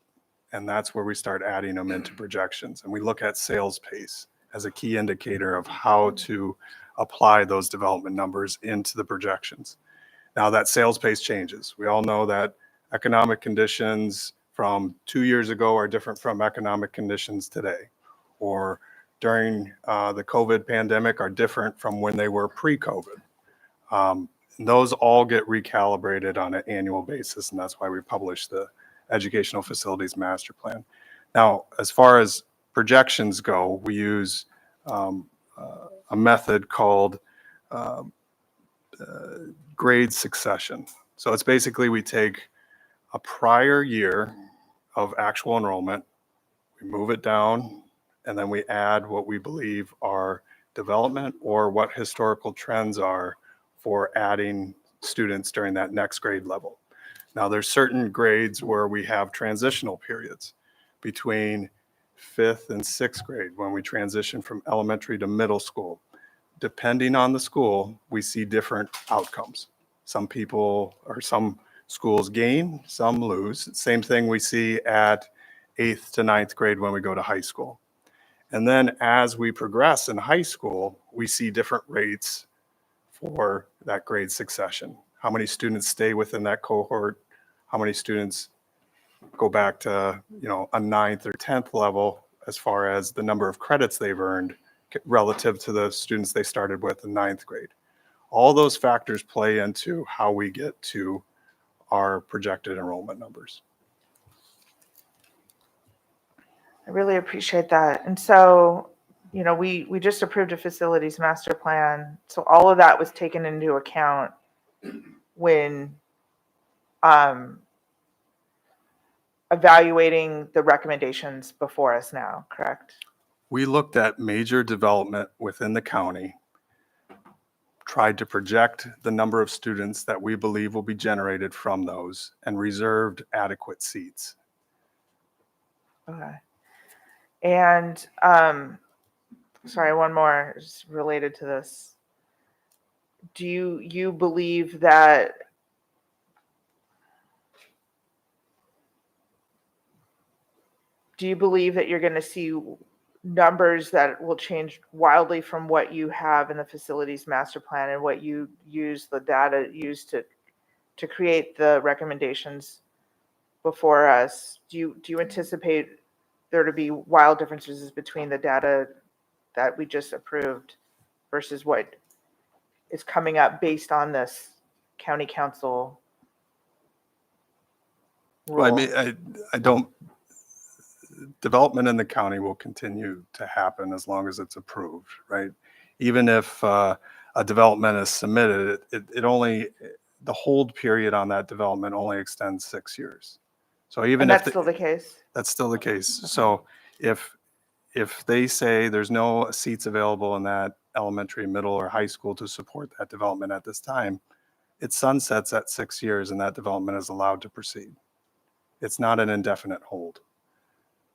And that's where we start adding them into projections. And we look at sales pace as a key indicator of how to apply those development numbers into the projections. Now that sales pace changes. We all know that economic conditions from 2 years ago are different from economic conditions today, or during the COVID pandemic are different from when they were pre-COVID. Those all get recalibrated on an annual basis, and that's why we publish the Educational Facilities Master Plan. Now, as far as projections go, we use a method called grade succession. So it's basically we take a prior year of actual enrollment, we move it down, and then we add what we believe are development or what historical trends are for adding students during that next grade level. Now, there's certain grades where we have transitional periods between 5th and 6th grade when we transition from elementary to middle school. Depending on the school, we see different outcomes. Some people or some schools gain, some lose. Same thing we see at 8th to 9th grade when we go to high school. And then as we progress in high school, we see different rates for that grade succession. How many students stay within that cohort? How many students go back to, a 9th or 10th level as far as the number of credits they've earned relative to the students they started with in 9th grade. All those factors play into how we get to our projected enrollment numbers. I really appreciate that. And so, we just approved a facilities master plan. So all of that was taken into account when evaluating the recommendations before us now, correct? We looked at major development within the county, tried to project the number of students that we believe will be generated from those, and reserved adequate seats. Okay. And sorry, one more is related to this. Do you believe that you're going to see numbers that will change wildly from what you have in the facilities master plan and what you use the data used to create the recommendations before us? Do you anticipate there to be wild differences between the data that we just approved versus what is coming up based on this county council rule? Well, I mean, I don't. Development in the county will continue to happen as long as it's approved, right? Even if a development is submitted, it only, the hold period on that development only extends 6 years. So even And if that's still the case? that's still the case. So if they say there's no seats available in that elementary, middle, or high school to support that development at this time, it sunsets at 6 years and that development is allowed to proceed. It's not an indefinite hold.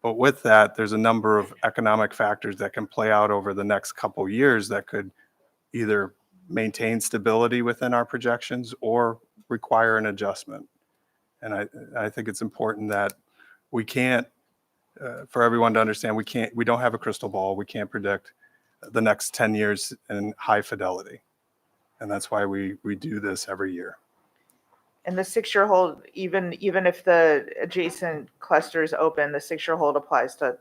But with that, there's a number of economic factors that can play out over the next couple years that could either maintain stability within our projections or require an adjustment. And I think it's important that we can't, for everyone to understand, we don't have a crystal ball. We can't predict the next 10 years in high fidelity. And that's why we do this every year. And the 6-year hold, even if the adjacent cluster is open, the 6-year hold applies to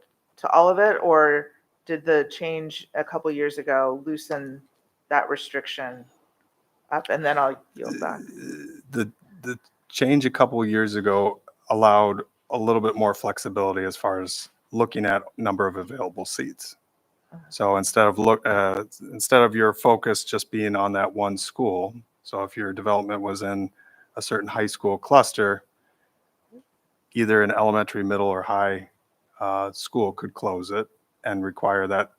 all of it? Or did the change a couple years ago loosen that restriction up? And then I'll yield back. The change a couple of years ago allowed a little bit more flexibility as far as looking at number of available seats. So instead of your focus just being on that one school, so if your development was in a certain high school cluster, either an elementary, middle, or high school could close it and require that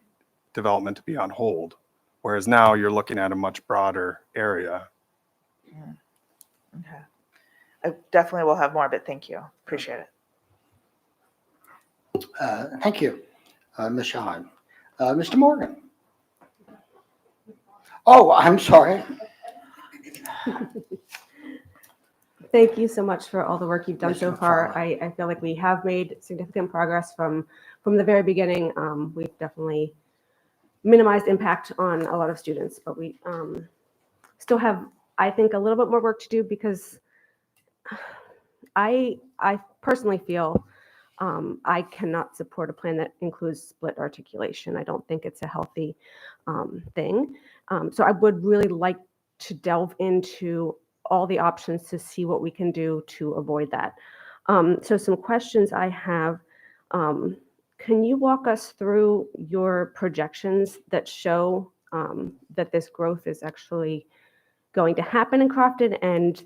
development to be on hold. Whereas now you're looking at a much broader area. Okay. I definitely will have more, but thank you. Appreciate it. Thank you, Ms. Shahan. Mr. Morgan. Oh, I'm sorry. Thank you so much for all the work you've done Yes, so no far. problem. I feel like we have made significant progress from the very beginning. We've definitely minimized impact on a lot of students, but we still have, I think, a little bit more work to do because I personally feel I cannot support a plan that includes split articulation. I don't think it's a healthy thing. So I would really like to delve into all the options to see what we can do to avoid that. So some questions I have. Can you walk us through your projections that show that this growth is actually going to happen in Crofton, and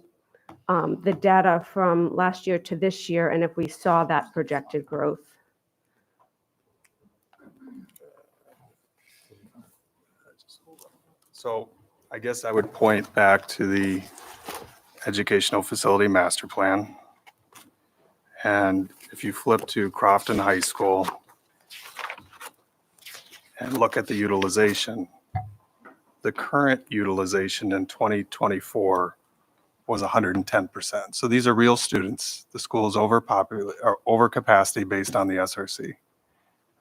the data from last year to this year, and if we saw that projected growth? So I guess I would point back to the Educational Facility Master Plan. And if you flip to Crofton High School and look at the utilization, the current utilization in 2024 was 110%. So these are real students. The school is over capacity based on the SRC,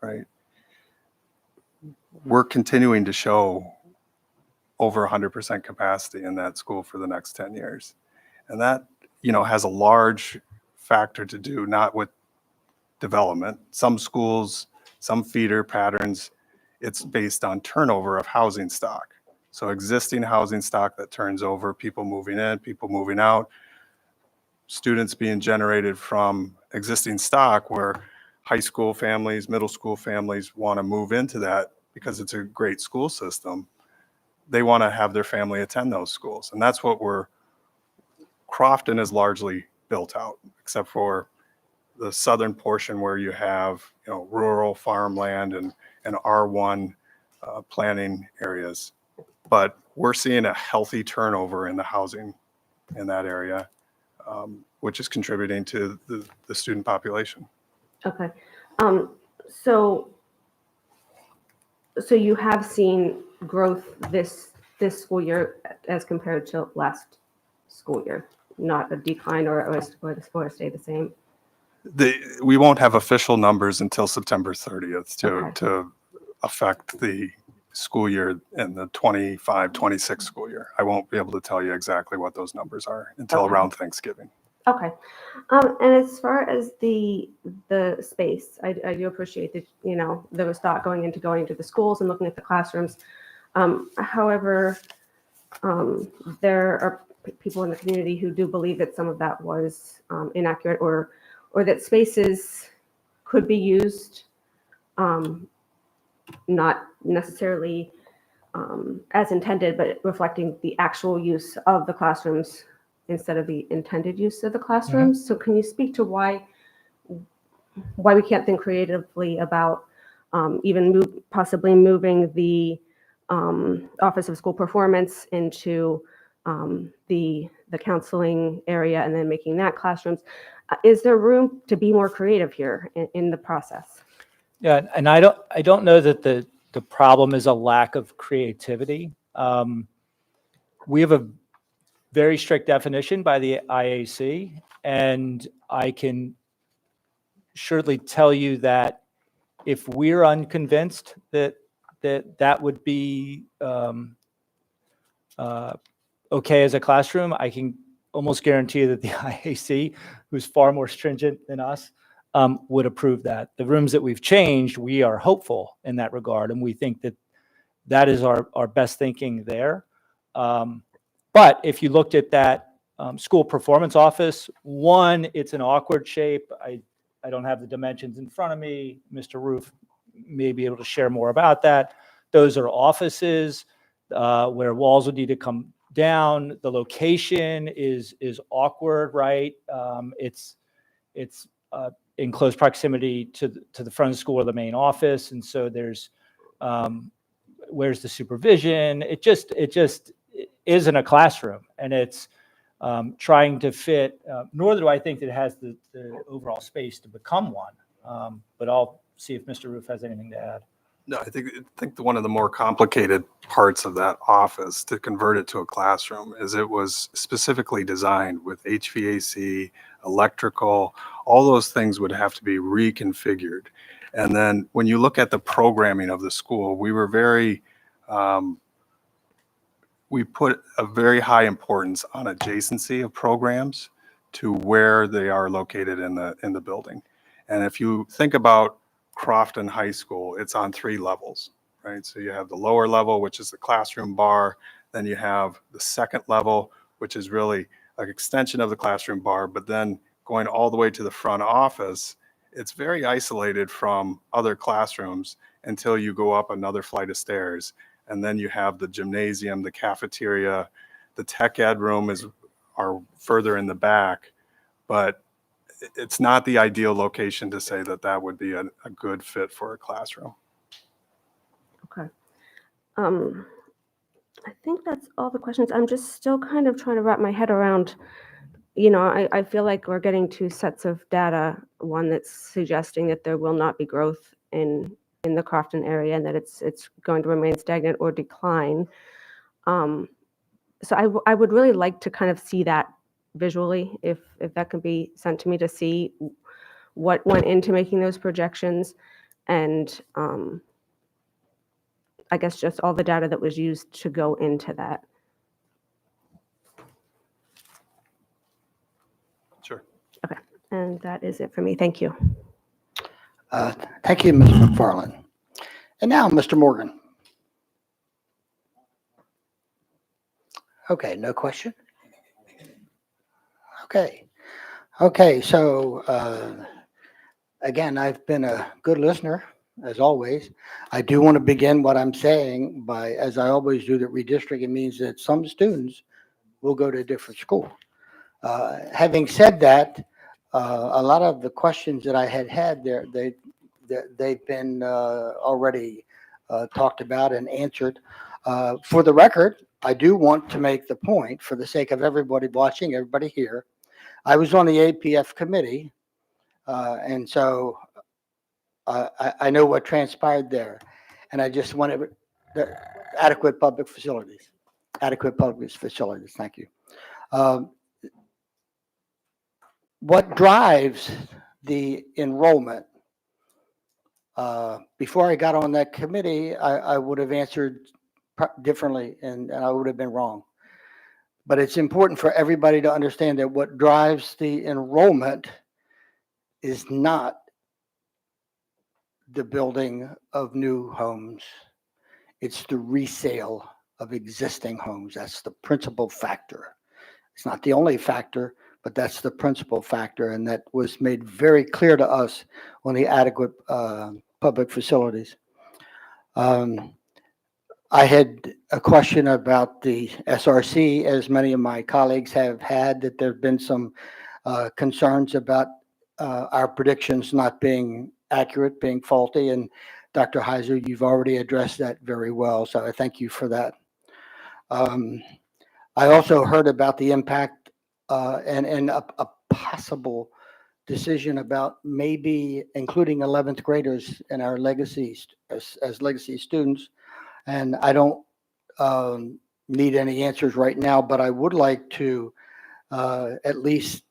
right? We're continuing to show over 100% capacity in that school for the next 10 years. And that, has a large factor to do, not with development. Some schools, some feeder patterns, it's based on turnover of housing stock. So existing housing stock that turns over, people moving in, people moving out, students being generated from existing stock where high school families, middle school families want to move into that because it's a great school system. They want to have their family attend those schools. And that's what Crofton is largely built out, except for the southern portion where you have, rural farmland and R1 planning areas. But we're seeing a healthy turnover in the housing in that area, which is contributing to the student population. Okay. So you have seen growth this school year as compared to last school year, not a decline or stay the same? We won't have official numbers until September 30th Okay. to affect the school year in the 25-26 school year. I won't be able to tell you exactly what those numbers are until Okay. around Thanksgiving. Okay. And as far as the space, I do appreciate that, there was thought going into the schools and looking at the classrooms. However, there are people in the community who do believe that some of that was inaccurate or that spaces could be used not necessarily as intended, but reflecting the actual use of the classrooms instead of the intended use of the classrooms. So can you speak to why we can't think creatively about possibly moving the Office of School Performance into the counseling area and then making that classrooms? Is there room to be more creative here in the process? Yeah, and I don't know that the problem is a lack of creativity. We have a very strict definition by the IAC, and I can surely tell you that if we're unconvinced that would be okay as a classroom, I can almost guarantee that the IAC, who's far more stringent than us, would approve that. The rooms that we've changed, we are hopeful in that regard, and we think that that is our best thinking there. But if you looked at that school performance office, one, it's an awkward shape. I don't have the dimensions in front of me. Mr. Roof may be able to share more about that. Those are offices where walls would need to come down. The location is awkward, right? It's in close proximity to the front of the school or the main office, and so there's where's the supervision? It just isn't a classroom, and it's trying to fit. Nor do I think that it has the overall space to become one. But I'll see if Mr. Roof has anything to add. No, I think one of the more complicated parts of that office to convert it to a classroom is it was specifically designed with HVAC, electrical, all those things would have to be reconfigured. And then when you look at the programming of the school, we were we put a very high importance on adjacency of programs to where they are located in the building. And if you think about Crofton High School, it's on 3 levels, right? So you have the lower level, which is the classroom bar. Then you have the second level, which is really an extension of the classroom bar, but then going all the way to the front office, it's very isolated from other classrooms until you go up another flight of stairs. And then you have the gymnasium, the cafeteria, the tech ed room are further in the back, but it's not the ideal location to say that would be a good fit for a classroom. Okay. I think that's all the questions. I'm just still kind of trying to wrap my head around, I feel like we're getting 2 sets of data, one that's suggesting that there will not be growth in the Crofton area and that it's going to remain stagnant or decline. So I would really like to kind of see that visually, if that can be sent to me, to see what went into making those projections, and I guess just all the data that was used to go into that. Sure. Okay, and that is it for me. Thank you. Thank you, Ms. McFarland. And now, Mr. Morgan. Okay, no question? Okay, so again, I've been a good listener, as always. I do want to begin what I'm saying by, as I always do, that redistricting means that some students will go to a different school. Having said that, a lot of the questions that I had there, they've been already talked about and answered. For the record, I do want to make the point, for the sake of everybody watching, everybody here, I was on the APF committee, and so I know what transpired there. And I just wanted adequate public facilities. Thank you. What drives the enrollment? Before I got on that committee, I would have answered differently, and I would have been wrong. But it's important for everybody to understand that what drives the enrollment is not the building of new homes. It's the resale of existing homes. That's the principal factor. It's not the only factor, but that's the principal factor. And that was made very clear to us on the adequate public facilities. I had a question about the SRC, as many of my colleagues have had, that there have been some concerns about our predictions not being accurate, being faulty. And Dr. Heiser, you've already addressed that very well, so I thank you for that. I also heard about the impact and a possible decision about maybe including 11th graders in our legacy as legacy students. And I don't need any answers right now, but I would like to at least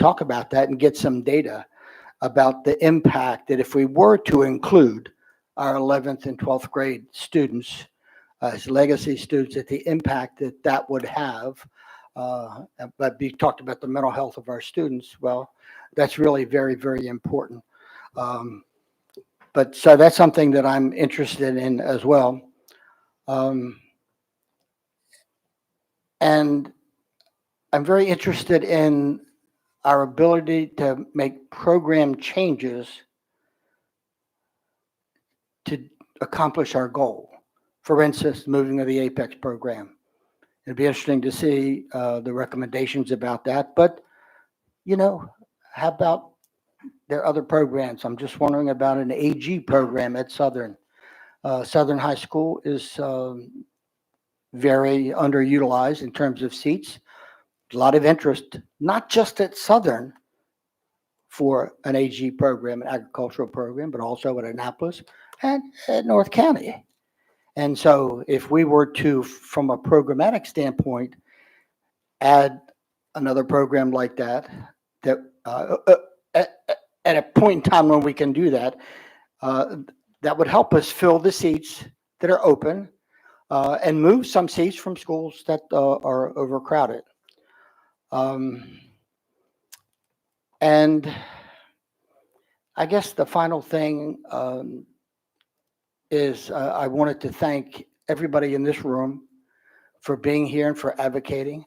talk about that and get some data about the impact that if we were to include our 11th and 12th grade students as legacy students, at the impact that would have But we talked about the mental health of our students. Well, that's really very, very important. But so that's something that I'm interested in as well. And I'm very interested in our ability to make program changes to accomplish our goal. For instance, moving of the Apex program. It'd be interesting to see the recommendations about that. But, you know, how about their other programs? I'm just wondering about an AG program at Southern. Southern High School is very underutilized in terms of seats. A lot of interest, not just at Southern for an AG program, an agricultural program, but also at Annapolis and at North County. And so if we were to, from a programmatic standpoint, add another program like that, that at a point in time when we can do that, that would help us fill the seats that are open and move some seats from schools that are overcrowded. And I guess the final thing is I wanted to thank everybody in this room for being here and for advocating.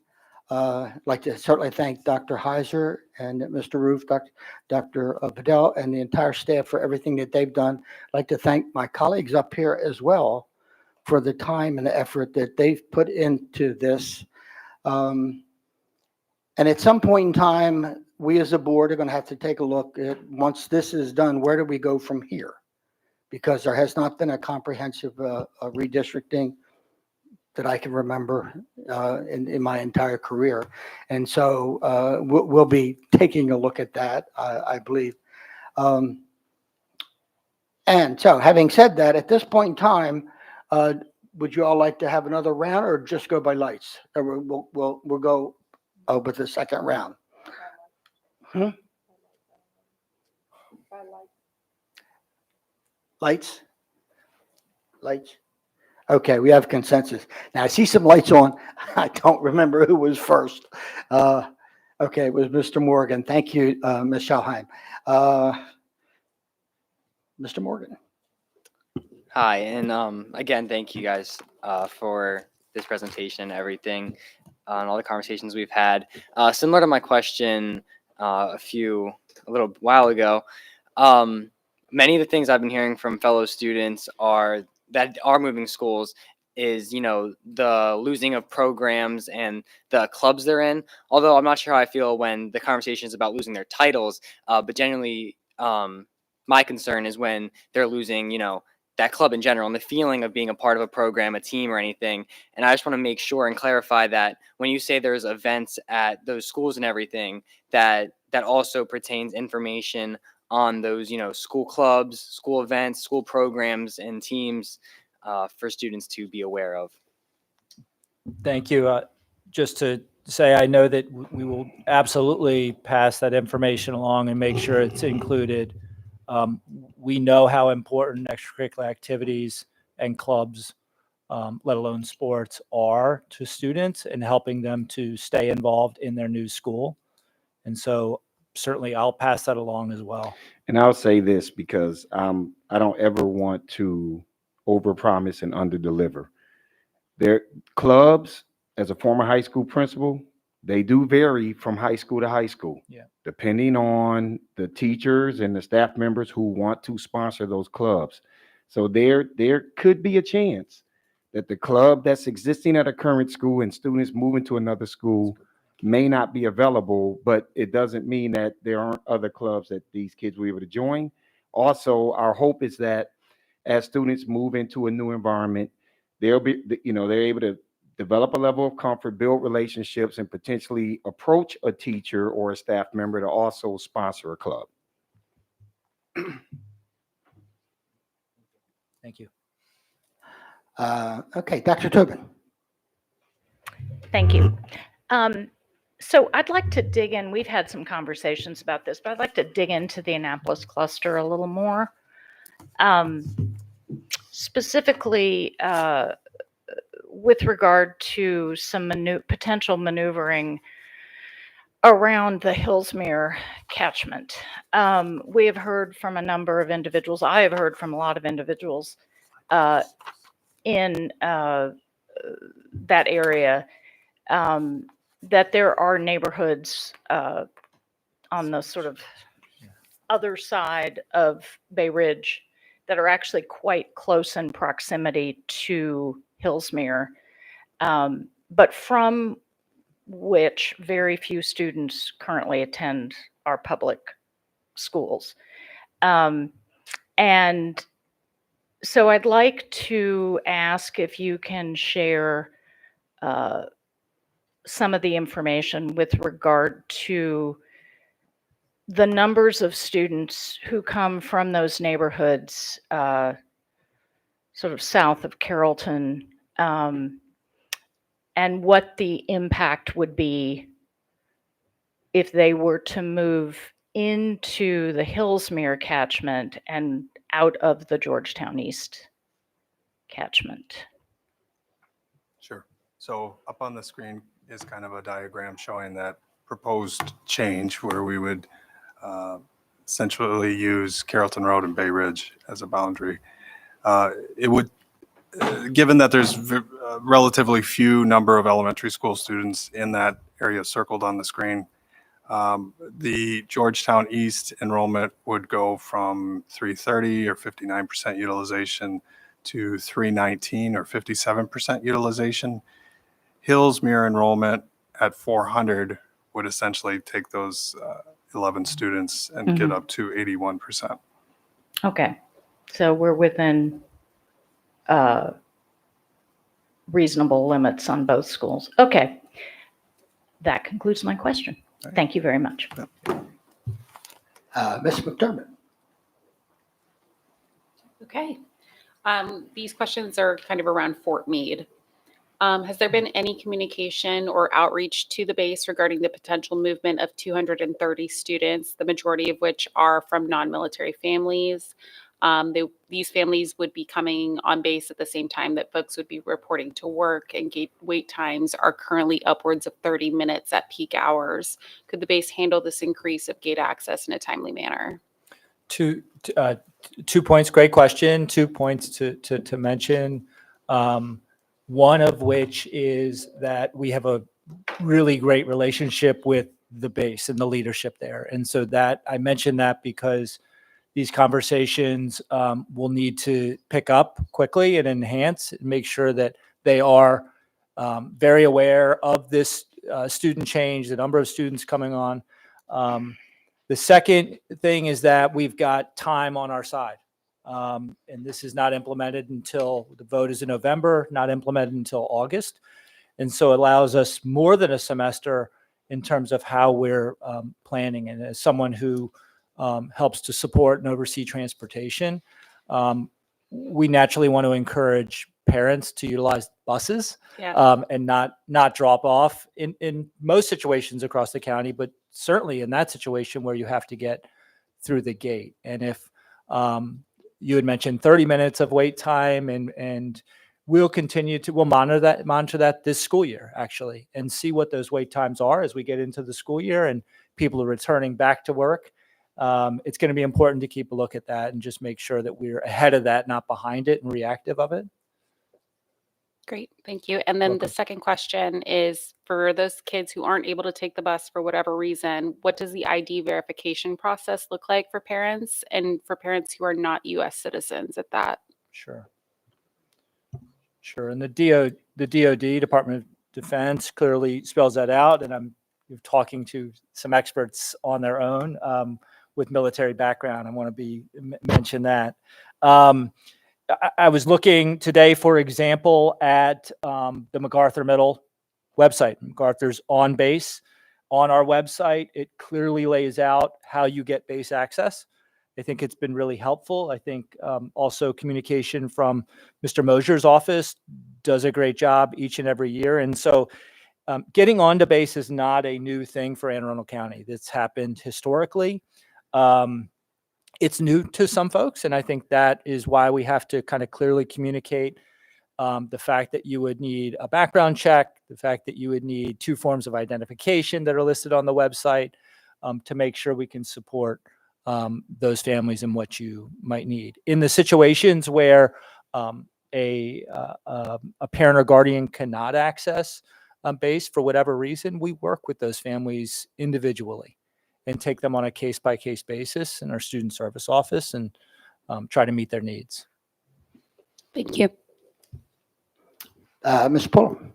I'd like to certainly thank Dr. Heiser and Mr. Roof, Dr. Bedell, and the entire staff for everything that they've done. I'd like to thank my colleagues up here as well for the time and the effort that they've put into this. And at some point in time, we as a board are going to have to take a look at, once this is done, where do we go from here? Because there has not been a comprehensive redistricting that I can remember in my entire career. And so we'll be taking a look at that, I believe. And so having said that, at this point in time, would you all like to have another round or just go by lights? Or we'll go with the second round. Lights? Lights? Okay, we have consensus. Now I see some lights on. I don't remember who was first. Okay, it was Mr. Morgan. Thank you, Ms. Schalheim. Mr. Morgan. Hi, and again, thank you guys for this presentation and everything, and all the conversations we've had. Similar to my question a little while ago, many of the things I've been hearing from fellow students that are moving schools is, the losing of programs and the clubs they're in. Although I'm not sure how I feel when the conversation is about losing their titles, but generally, my concern is when they're losing, that club in general and the feeling of being a part of a program, a team, or anything. And I just want to make sure and clarify that when you say there's events at those schools and everything, that also pertains information on those, school clubs, school events, school programs, and teams for students to be aware of. Thank you. Just to say, I know that we will absolutely pass that information along and make sure it's included. We know how important extracurricular activities and clubs, let alone sports, are to students and helping them to stay involved in their new school. And so certainly I'll pass that along as well. And I'll say this because I don't ever want to overpromise and underdeliver. Their clubs, as a former high school principal, they do vary from high school to high school, depending on the teachers and the staff members who want to sponsor those clubs. So there could be a chance that the club that's existing at a current school and students moving to another school may not be available, but it doesn't mean that there aren't other clubs that these kids will be able to join. Also, our hope is that as students move into a new environment, they're able to develop a level of comfort, build relationships, and potentially approach a teacher or a staff member to also sponsor a club. Thank you. Okay, Dr. Tobin. Thank you. So I'd like to dig in. We've had some conversations about this, but I'd like to dig into the Annapolis cluster a little more. Specifically, with regard to some potential maneuvering around the Hillsmere catchment. We have heard from a number of individuals, I have heard from a lot of individuals in that area, that there are neighborhoods on the sort of other side of Bay Ridge that are actually quite close in proximity to Hillsmere, but from which very few students currently attend our public schools. And so I'd like to ask if you can share some of the information with regard to the numbers of students who come from those neighborhoods, sort of south of Carrollton, and what the impact would be if they were to move into the Hillsmere catchment and out of the Georgetown East catchment. Sure. So up on the screen is kind of a diagram showing that proposed change where we would essentially use Carrollton Road and Bay Ridge as a boundary. It would, given that there's relatively few number of elementary school students in that area circled on the screen, the Georgetown East enrollment would go from 330 or 59% utilization to 319 or 57% utilization. Hillsmere enrollment at 400 would essentially take those 11 students and get up to 81%. Okay, so we're within reasonable limits on both schools. Okay, that concludes my question. Thank you very much. Ms. McDermott. Okay. These questions are kind of around Fort Meade. Has there been any communication or outreach to the base regarding the potential movement of 230 students, the majority of which are from non-military families? These families would be coming on base at the same time that folks would be reporting to work, and gate wait times are currently upwards of 30 minutes at peak hours. Could the base handle this increase of gate access in a timely manner? 2 points, great question. 2 points to mention. One of which is that we have a really great relationship with the base and the leadership there. And so that I mentioned that because these conversations will need to pick up quickly and enhance and make sure that they are very aware of this student change, the number of students coming on. The second thing is that we've got time on our side. And this is not implemented until the vote is in November, not implemented until August. And so it allows us more than a semester in terms of how we're planning. And as someone who helps to support and oversee transportation, we naturally want to encourage parents to utilize buses and not drop off in most situations across the county, but certainly in that situation where you have to get through the gate. And if you had mentioned 30 minutes of wait time, and we'll monitor that this school year actually, and see what those wait times are as we get into the school year and people are returning back to work. It's going to be important to keep a look at that and just make sure that we're ahead of that, not behind it and reactive of it. Great, thank you. And then Welcome. the second question is for those kids who aren't able to take the bus for whatever reason, what does the ID verification process look like for parents and for parents who are not U.S. citizens at that? Sure. And the DoD, Department of Defense, clearly spells that out. And I'm talking to some experts on their own with military background. I want to mention that. I was looking today, for example, at the MacArthur Middle website. MacArthur's on base on our website. It clearly lays out how you get base access. I think it's been really helpful. I think also communication from Mr. Mosier's office does a great job each and every year. And so getting onto base is not a new thing for Anne Arundel County. That's happened historically. It's new to some folks, and I think that is why we have to kind of clearly communicate the fact that you would need a background check, the fact that you would need 2 forms of identification that are listed on the website, to make sure we can support those families and what you might need. In the situations where a parent or guardian cannot access BASE for whatever reason, we work with those families individually and take them on a case-by-case basis in our student service office and try to meet their needs. Thank you. Ms. Pullum?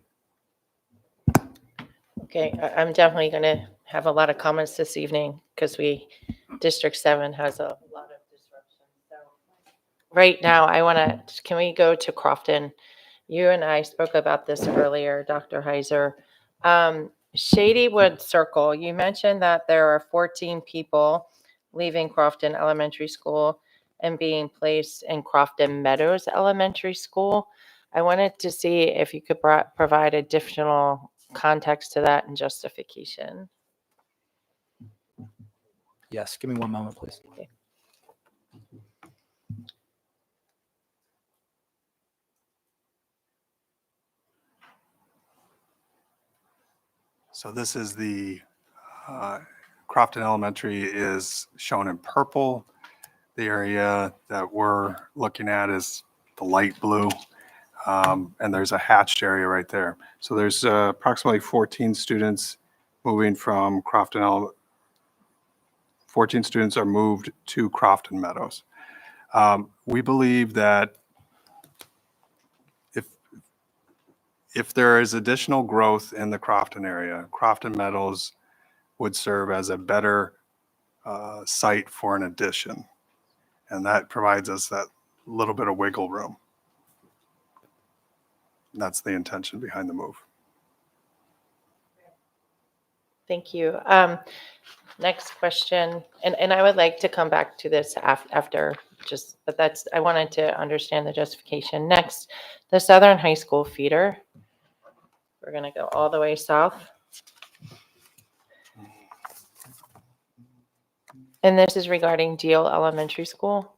Okay, I'm definitely going to have a lot of comments this evening because District 7 has a lot of disruption. So right now, can we go to Crofton? You and I spoke about this earlier, Dr. Heiser. Shadywood Circle, you mentioned that there are 14 people leaving Crofton Elementary School and being placed in Crofton Meadows Elementary School. I wanted to see if you could provide additional context to that and justification. Yes, give me one moment, please. Okay. So this is the Crofton Elementary is shown in purple. The area that we're looking at is the light blue. And there's a hatched area right there. So there's approximately 14 students moving from Crofton. 14 students are moved to Crofton Meadows. We believe that if there is additional growth in the Crofton area, Crofton Meadows would serve as a better site for an addition. And that provides us that little bit of wiggle room. That's the intention behind the move. Thank you. Next question, and I would like to come back to this after, but I wanted to understand the justification. Next, the Southern High School feeder. We're going to go all the way south. And this is regarding Deal Elementary School.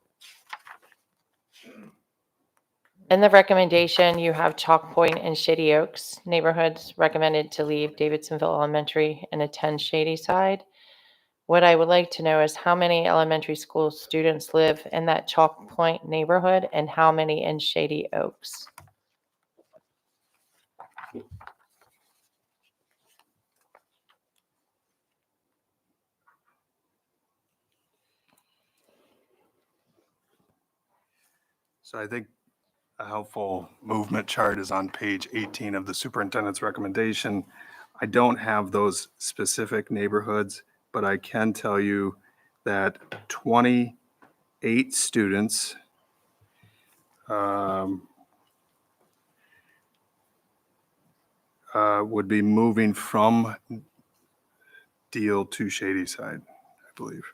In the recommendation, you have Chalk Point and Shady Oaks neighborhoods recommended to leave Davidsonville Elementary and attend Shady Side. What I would like to know is how many elementary school students live in that Chalk Point neighborhood and how many in Shady Oaks? So I think a helpful movement chart is on page 18 of the superintendent's recommendation. I don't have those specific neighborhoods, but I can tell you that 28 students would be moving from Deal to Shady Side, I believe.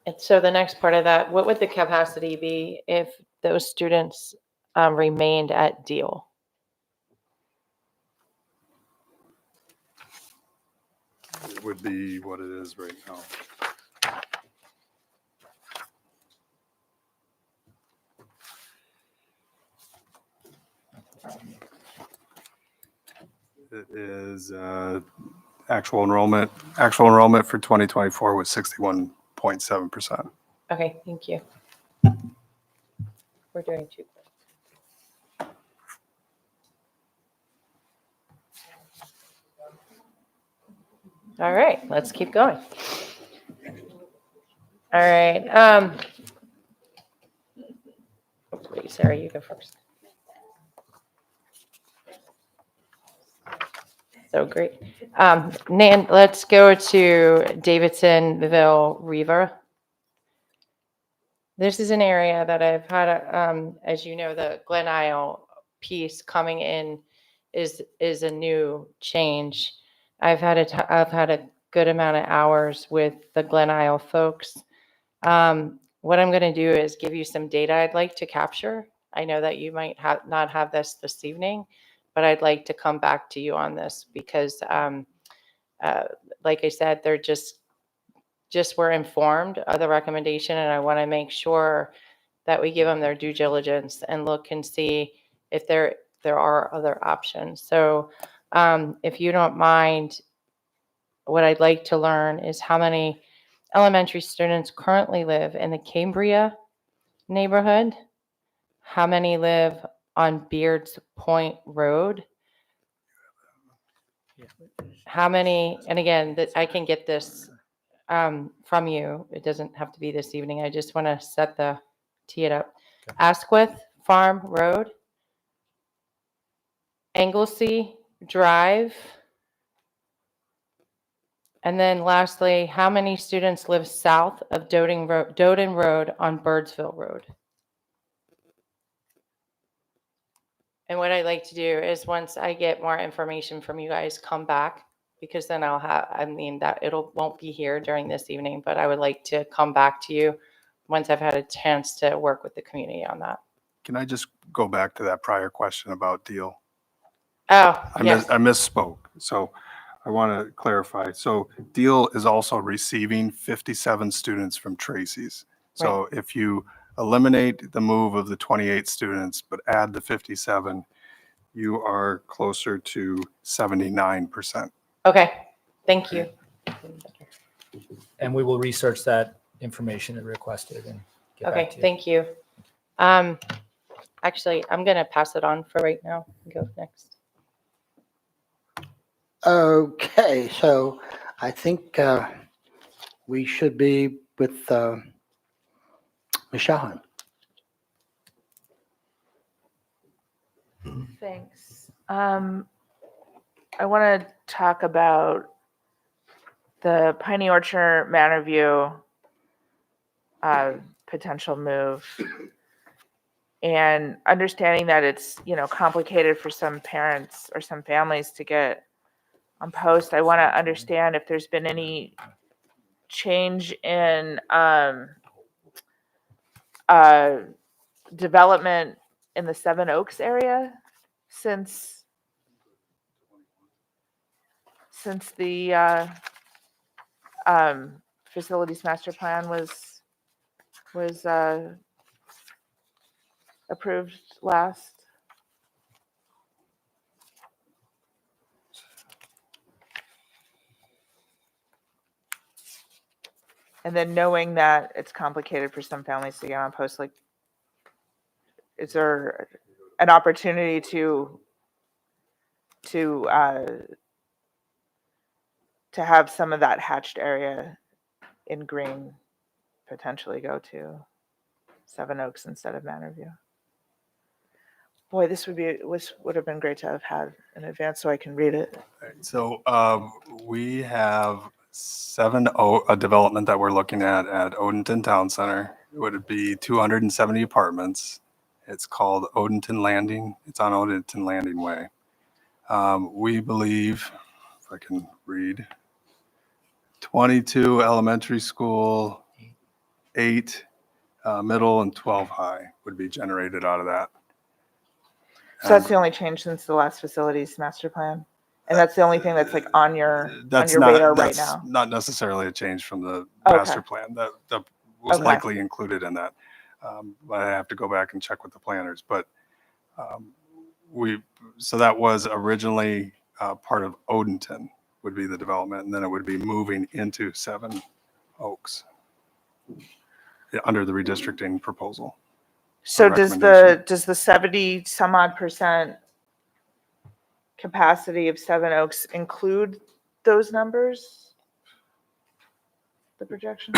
And so the next part of that, what would the capacity be if those students remained at Deal? It would be what it is right now. It is actual enrollment. Actual enrollment for 2024 was 61.7%. Okay, thank you. We're doing 2. All right, let's keep going. All right. Wait, Sarah, you go first. So great. Nan, let's go to Davidsonville Riva. This is an area that I've had, as you know, the Glen Isle piece coming in is a new change. I've had a good amount of hours with the Glen Isle folks. What I'm going to do is give you some data I'd like to capture. I know that you might not have this evening, but I'd like to come back to you on this because, like I said, they're just just were informed of the recommendation, and I want to make sure that we give them their due diligence and look and see if there are other options. So if you don't mind, what I'd like to learn is how many elementary students currently live in the Cambria neighborhood, how many live on Beards Point Road, how many, and again, that I can get this from you. It doesn't have to be this evening. I just want to tee it up. Asquith Farm Road, Anglesey Drive, and then lastly, how many students live south of Doden Road on Birdsville Road? And what I'd like to do is once I get more information from you guys, come back, because then I'll have, that won't be here during this evening, but I would like to come back to you once I've had a chance to work with the community on that. Can I just go back to that prior question about Deal? Oh, yes. I misspoke. So I want to clarify. So Deal is also receiving 57 students from Tracy's. So if you eliminate the move of the 28 students, but add the 57, you are closer to 79%. Okay, thank you. And we will research that information that requested and get back Okay, to you. thank you. Actually, I'm going to pass it on for right now. Go next. Okay, so I think we should be with Ms. Shahan. Thanks. I want to talk about the Piney Orchard Manor View potential move, and understanding that it's, complicated for some parents or some families to get on post. I want to understand if there's been any change in development in the Seven Oaks area since the facilities master plan was approved last. And then knowing that it's complicated for some families to get on post, like, is there an opportunity to have some of that hatched area in green potentially go to Seven Oaks instead of Manor View? Boy, this would have been great to have had in advance so I can read it. So we have a development that we're looking at Odenton Town Center. It would be 270 apartments. It's called Odenton Landing. It's on Odenton Landing Way. We believe, if I can read, 22 elementary school, 8 middle, and 12 high would be generated out of that. So that's the only change since the last facilities master plan? And that's the only thing that's like on your radar right now? Not necessarily a change from the Okay. master plan. That was Okay. likely included in that. But I have to go back and check with the planners. But so that was originally part of Odenton would be the development, and then it would be moving into Seven Oaks under the redistricting proposal. So does the 70 some odd % capacity of Seven Oaks include those numbers? The projections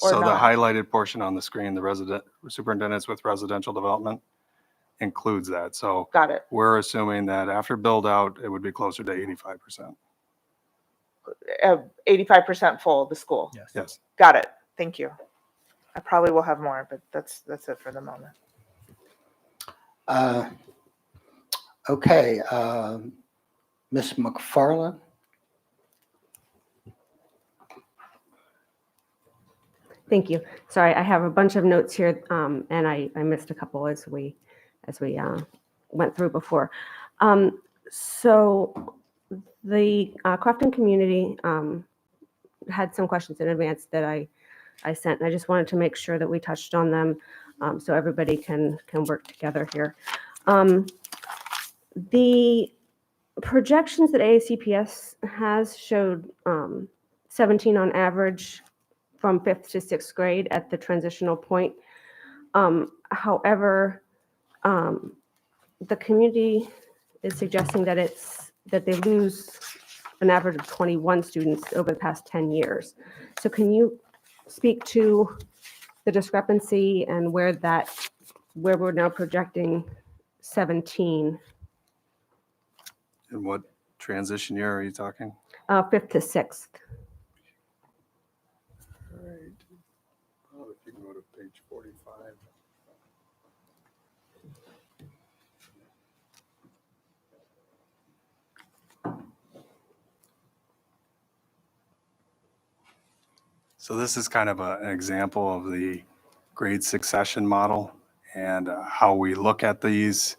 or So the not? highlighted portion on the screen, the superintendents with residential development includes that. So Got it. we're assuming that after build out, it would be closer to 85%. 85% full of the school. Yes. Yes. Got it. Thank you. I probably will have more, but that's it for the moment. Okay, Ms. McFarland. Thank you. Sorry, I have a bunch of notes here, and I missed a couple as we went through before. So the Crofton community had some questions in advance that I sent, and I just wanted to make sure that we touched on them, so everybody can work together here. The projections that AACPS has showed 17 on average from 5th to 6th grade at the transitional point. However, the community is suggesting that they lose an average of 21 students over the past 10 years. So can you speak to the discrepancy and where we're now projecting 17, In what transition year are you talking? 5th to 6th? All right. Well, if you can go to page 45. So this is kind of an example of the grade succession model and how we look at these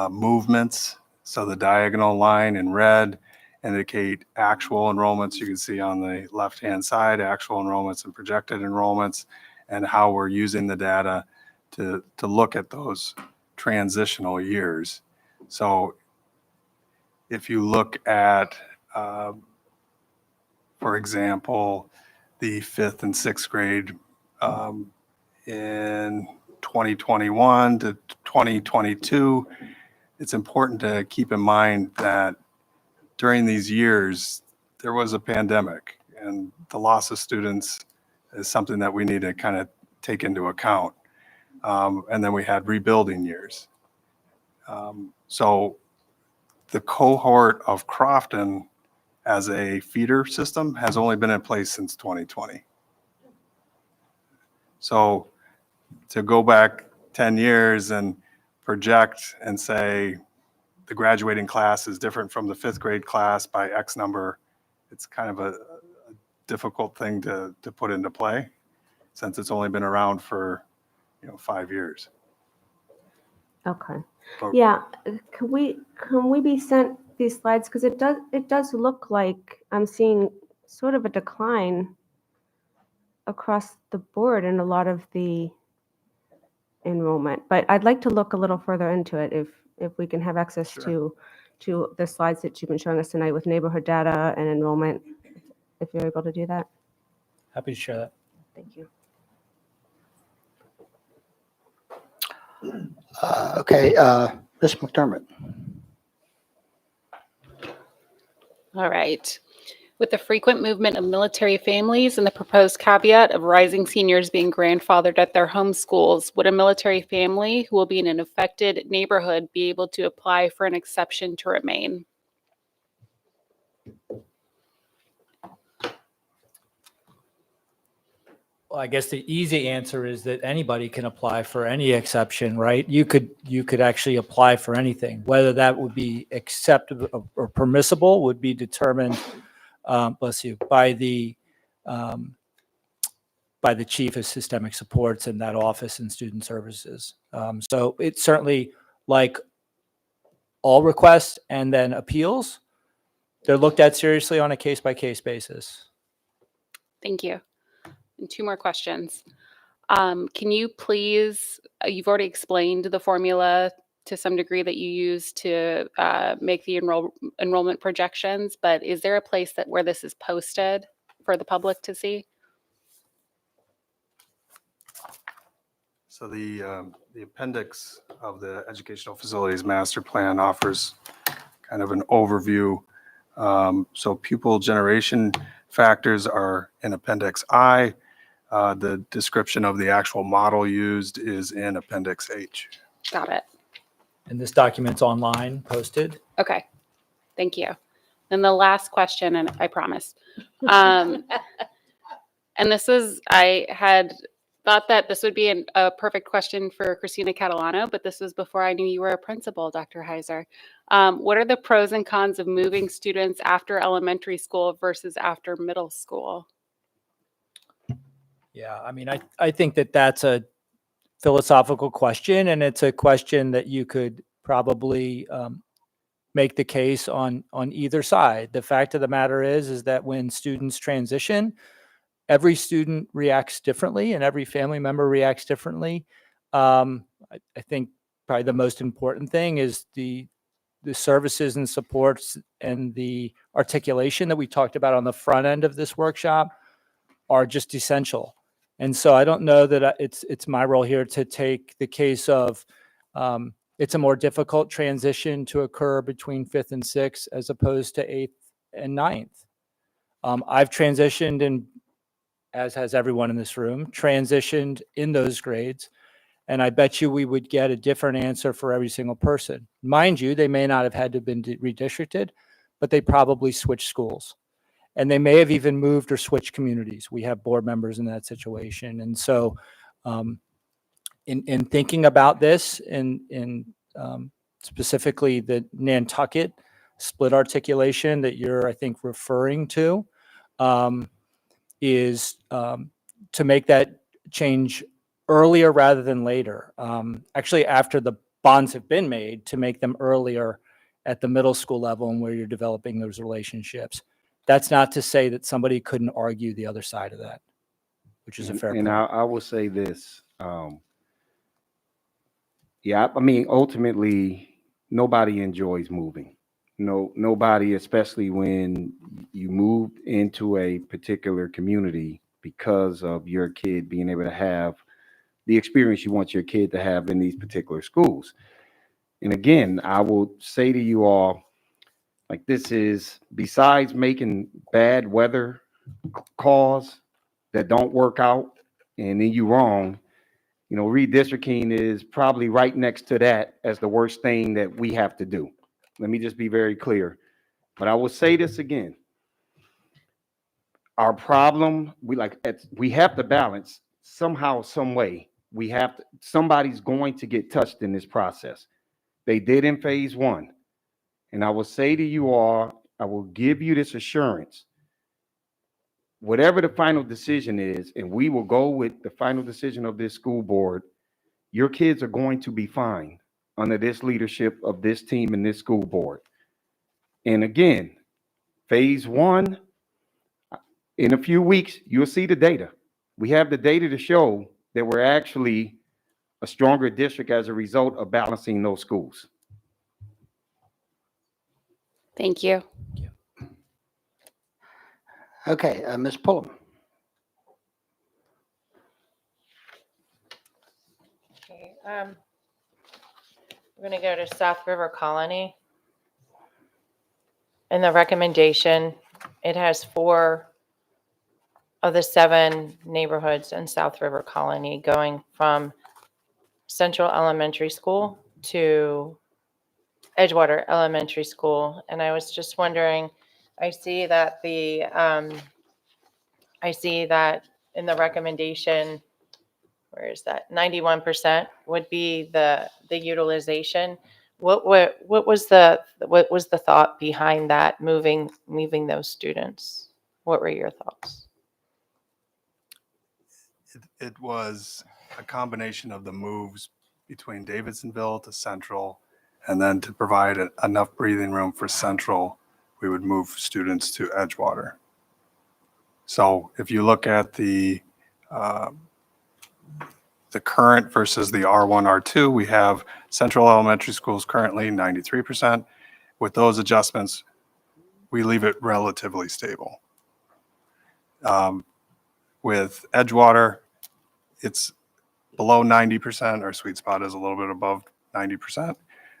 movements. So the diagonal line in red indicate actual enrollments. You can see on the left-hand side, actual enrollments and projected enrollments, and how we're using the data to look at those transitional years. So if you look at, for example, the 5th and 6th grade in 2021 to 2022, it's important to keep in mind that during these years, there was a pandemic, and the loss of students is something that we need to kind of take into account. And then we had rebuilding years. So the cohort of Crofton as a feeder system has only been in place since 2020. So to go back 10 years and project and say the graduating class is different from the 5th grade class by X number, it's kind of a difficult thing to put into play since it's only been around for 5 years. Okay. But- Yeah, can we be sent these slides? Because it does look like I'm seeing sort of a decline across the board in a lot of the enrollment. But I'd like to look a little further into it if we can have access Sure. to the slides that you've been showing us tonight with neighborhood data and enrollment, if you're able to do that. Happy to share that. Thank you. Okay, Ms. McDermott. All right. With the frequent movement of military families and the proposed caveat of rising seniors being grandfathered at their home schools, would a military family who will be in an affected neighborhood be able to apply for an exception to remain? Well, I guess the easy answer is that anybody can apply for any exception, right? You could actually apply for anything. Whether that would be acceptable or permissible would be determined, bless you, by the chief of systemic supports in that office and student services. So it's certainly like all requests and then appeals, they're looked at seriously on a case-by-case basis. Thank you. And 2 more questions. Can you please, you've already explained the formula to some degree that you use to make the enrollment projections, but is there a place where this is posted for the public to see? So the appendix of the Educational Facilities Master Plan offers kind of an overview. So pupil generation factors are in Appendix I. The description of the actual model used is in Appendix H. Got it. And this document's online, posted. Okay. Thank you. Then the last question, and I promise. And this is, I had thought that this would be a perfect question for Christina Catalano, but this was before I knew you were a principal, Dr. Heiser. What are the pros and cons of moving students after elementary school versus after middle school? Yeah, I mean, I think that that's a philosophical question, and it's a question that you could probably make the case on either side. The fact of the matter is that when students transition, every student reacts differently and every family member reacts differently. I think probably the most important thing is the services and supports and the articulation that we talked about on the front end of this workshop are just essential. And so I don't know that it's my role here to take the case of it's a more difficult transition to occur between 5th and 6th as opposed to 8th and 9th. I've transitioned, and as has everyone in this room, transitioned in those grades. And I bet you we would get a different answer for every single person. Mind you, they may not have had to have been redistricted, but they probably switched schools. And they may have even moved or switched communities. We have board members in that situation. And so in thinking about this, in specifically the Nantucket split articulation that you're, I think, referring to, is to make that change earlier rather than later. Actually, after the bonds have been made, to make them earlier at the middle school level and where you're developing those relationships. That's not to say that somebody couldn't argue the other side of that, which is a fair And point. I will say this. Yeah, I mean, ultimately, nobody enjoys moving. Nobody, especially when you moved into a particular community because of your kid being able to have the experience you want your kid to have in these particular schools. And again, I will say to you all, like, this is, besides making bad weather calls that don't work out and then you wrong, redistricting is probably right next to that as the worst thing that we have to do. Let me just be very clear. But I will say this again. Our problem, we have to balance somehow, some way. Somebody's going to get touched in this process. They did in phase 1. And I will say to you all, I will give you this assurance. Whatever the final decision is, and we will go with the final decision of this school board, your kids are going to be fine under this leadership of this team and this school board. And again, phase 1, in a few weeks, you'll see the data. We have the data to show that we're actually a stronger district as a result of balancing those schools. Thank you. Okay, Ms. Pullum. Okay, we're going to go to South River Colony. In the recommendation, it has 4 of the 7 neighborhoods in South River Colony going from Central Elementary School to Edgewater Elementary School. And I was just wondering, I see that in the recommendation, where is that? 91% would be the utilization. What was the thought behind that, moving those students? What were your thoughts? It was a combination of the moves between Davidsonville to Central, and then to provide enough breathing room for Central, we would move students to Edgewater. So if you look at the current versus the R1, R2, we have Central Elementary Schools currently 93%. With those adjustments, we leave it relatively stable. With Edgewater, it's below 90%. Our sweet spot is a little bit above 90%.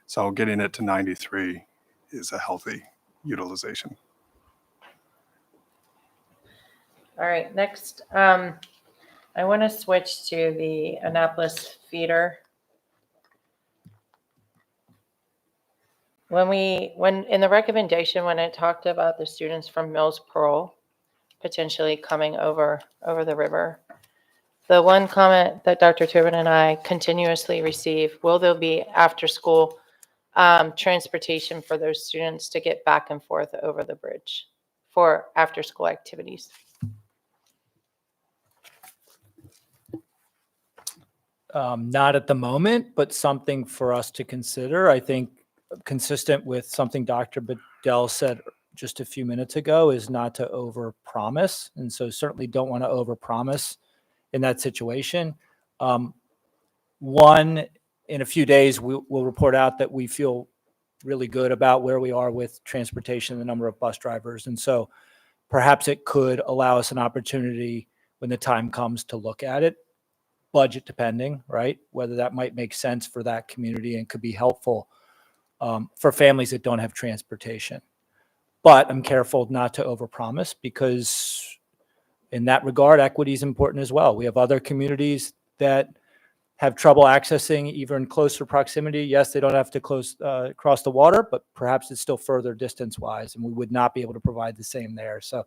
So getting it to 93 is a healthy utilization. All right, next, I want to switch to the Annapolis feeder. When in the recommendation, when it talked about the students from Mills Pearl potentially coming over the river, the one comment that Dr. Tobin and I continuously receive, will there be after school transportation for those students to get back and forth over the bridge for after school activities? Not at the moment, but something for us to consider. I think consistent with something Dr. Bedell said just a few minutes ago, is not to overpromise. And so certainly don't want to overpromise in that situation. One, in a few days, we'll report out that we feel really good about where we are with transportation, the number of bus drivers. And so perhaps it could allow us an opportunity when the time comes to look at it, budget depending, right? Whether that might make sense for that community and could be helpful for families that don't have transportation. But I'm careful not to overpromise, because in that regard, equity is important as well. We have other communities that have trouble accessing even closer proximity. Yes, they don't have to cross the water, but perhaps it's still further distance-wise, and we would not be able to provide the same there. So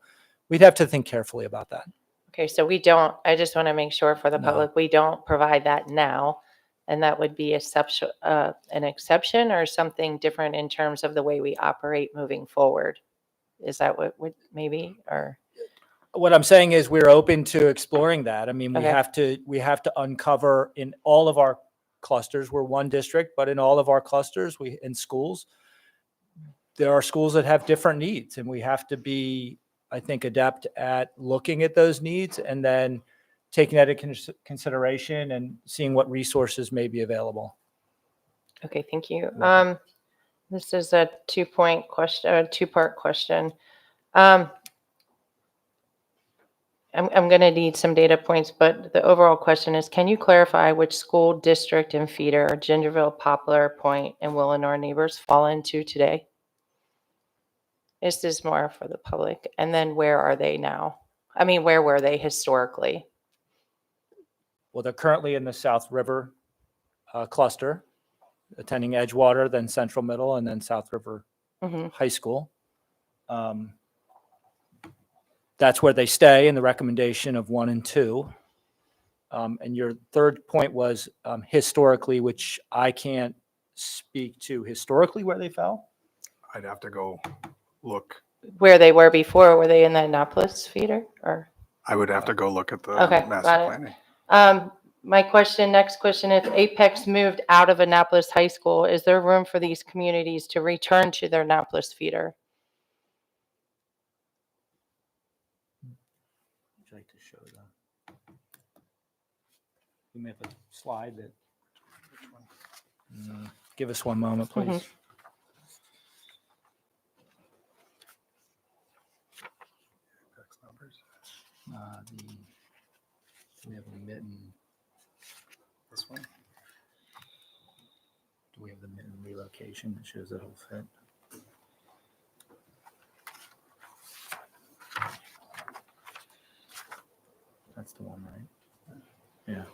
we'd have to think carefully about that. Okay, so we don't, I just want to make sure for the No. public, we don't provide that now. And that would be an exception or something different in terms of the way we operate moving forward? Is that what would maybe, or? What I'm saying is we're open to exploring that. I mean, we Okay. have to uncover in all of our clusters. We're one district, but in all of our clusters, in schools, there are schools that have different needs, and we have to be, I think, adept at looking at those needs and then taking that into consideration and seeing what resources may be available. Okay, thank you. welcome. This is a two-part question. I'm going to need some data points, but the overall question is, can you clarify which school district and feeder Gingerville, Poplar, Point, and Willenor neighbors fall into today? This is more for the public. And then where are they now? I mean, where were they historically? Well, they're currently in the South River cluster, attending Edgewater, then Central Middle, and then South River Mhm. High School. That's where they stay in the recommendation of 1 and 2. And your third point was historically, which I can't speak to historically where they fell. I'd have to go look. Where they were before, were they in the Annapolis feeder or? I would have to go look at the Okay, master got it. planning. My next question, if Apex moved out of Annapolis High School, is there room for these communities to return to their Annapolis feeder? Would you like to show them? You may have a slide that. Give us one moment, please. Mhm. We have a mitten. This one? Do we have the mitten relocation that shows that it'll fit? That's the one, right? Yeah.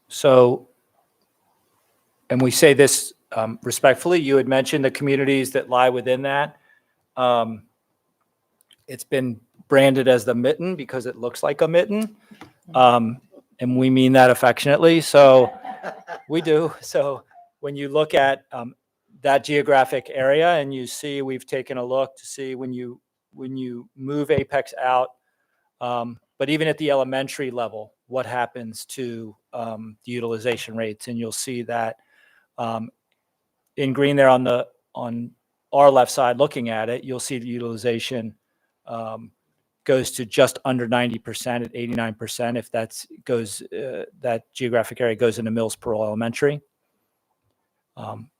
So, and we say this respectfully, you had mentioned the communities that lie within that. It's been branded as the mitten because it looks like a mitten. And we mean that affectionately. So we do. So when you look at that geographic area and you see, we've taken a look to see when you move Apex out, but even at the elementary level, what happens to the utilization rates. And you'll see that in green there on our left side looking at it, you'll see the utilization goes to just under 90% at 89% if that geographic area goes into Mills Pearl Elementary.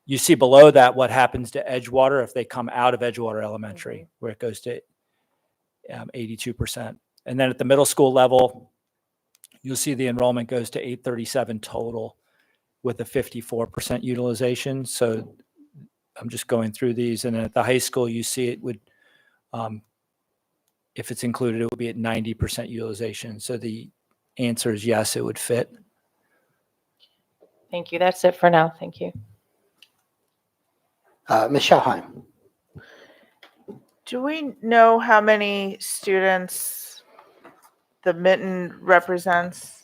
You see below that what happens to Edgewater if they come out of Edgewater Elementary, where it goes to 82%. And then at the middle school level, you'll see the enrollment goes to 837 total with a 54% utilization. So I'm just going through these. And at the high school, you see it would, if it's included, it would be at 90% utilization. So the answer is yes, it would fit. Thank you. That's it for now. Thank you. Ms. Schellheim. Do we know how many students the mitten represents?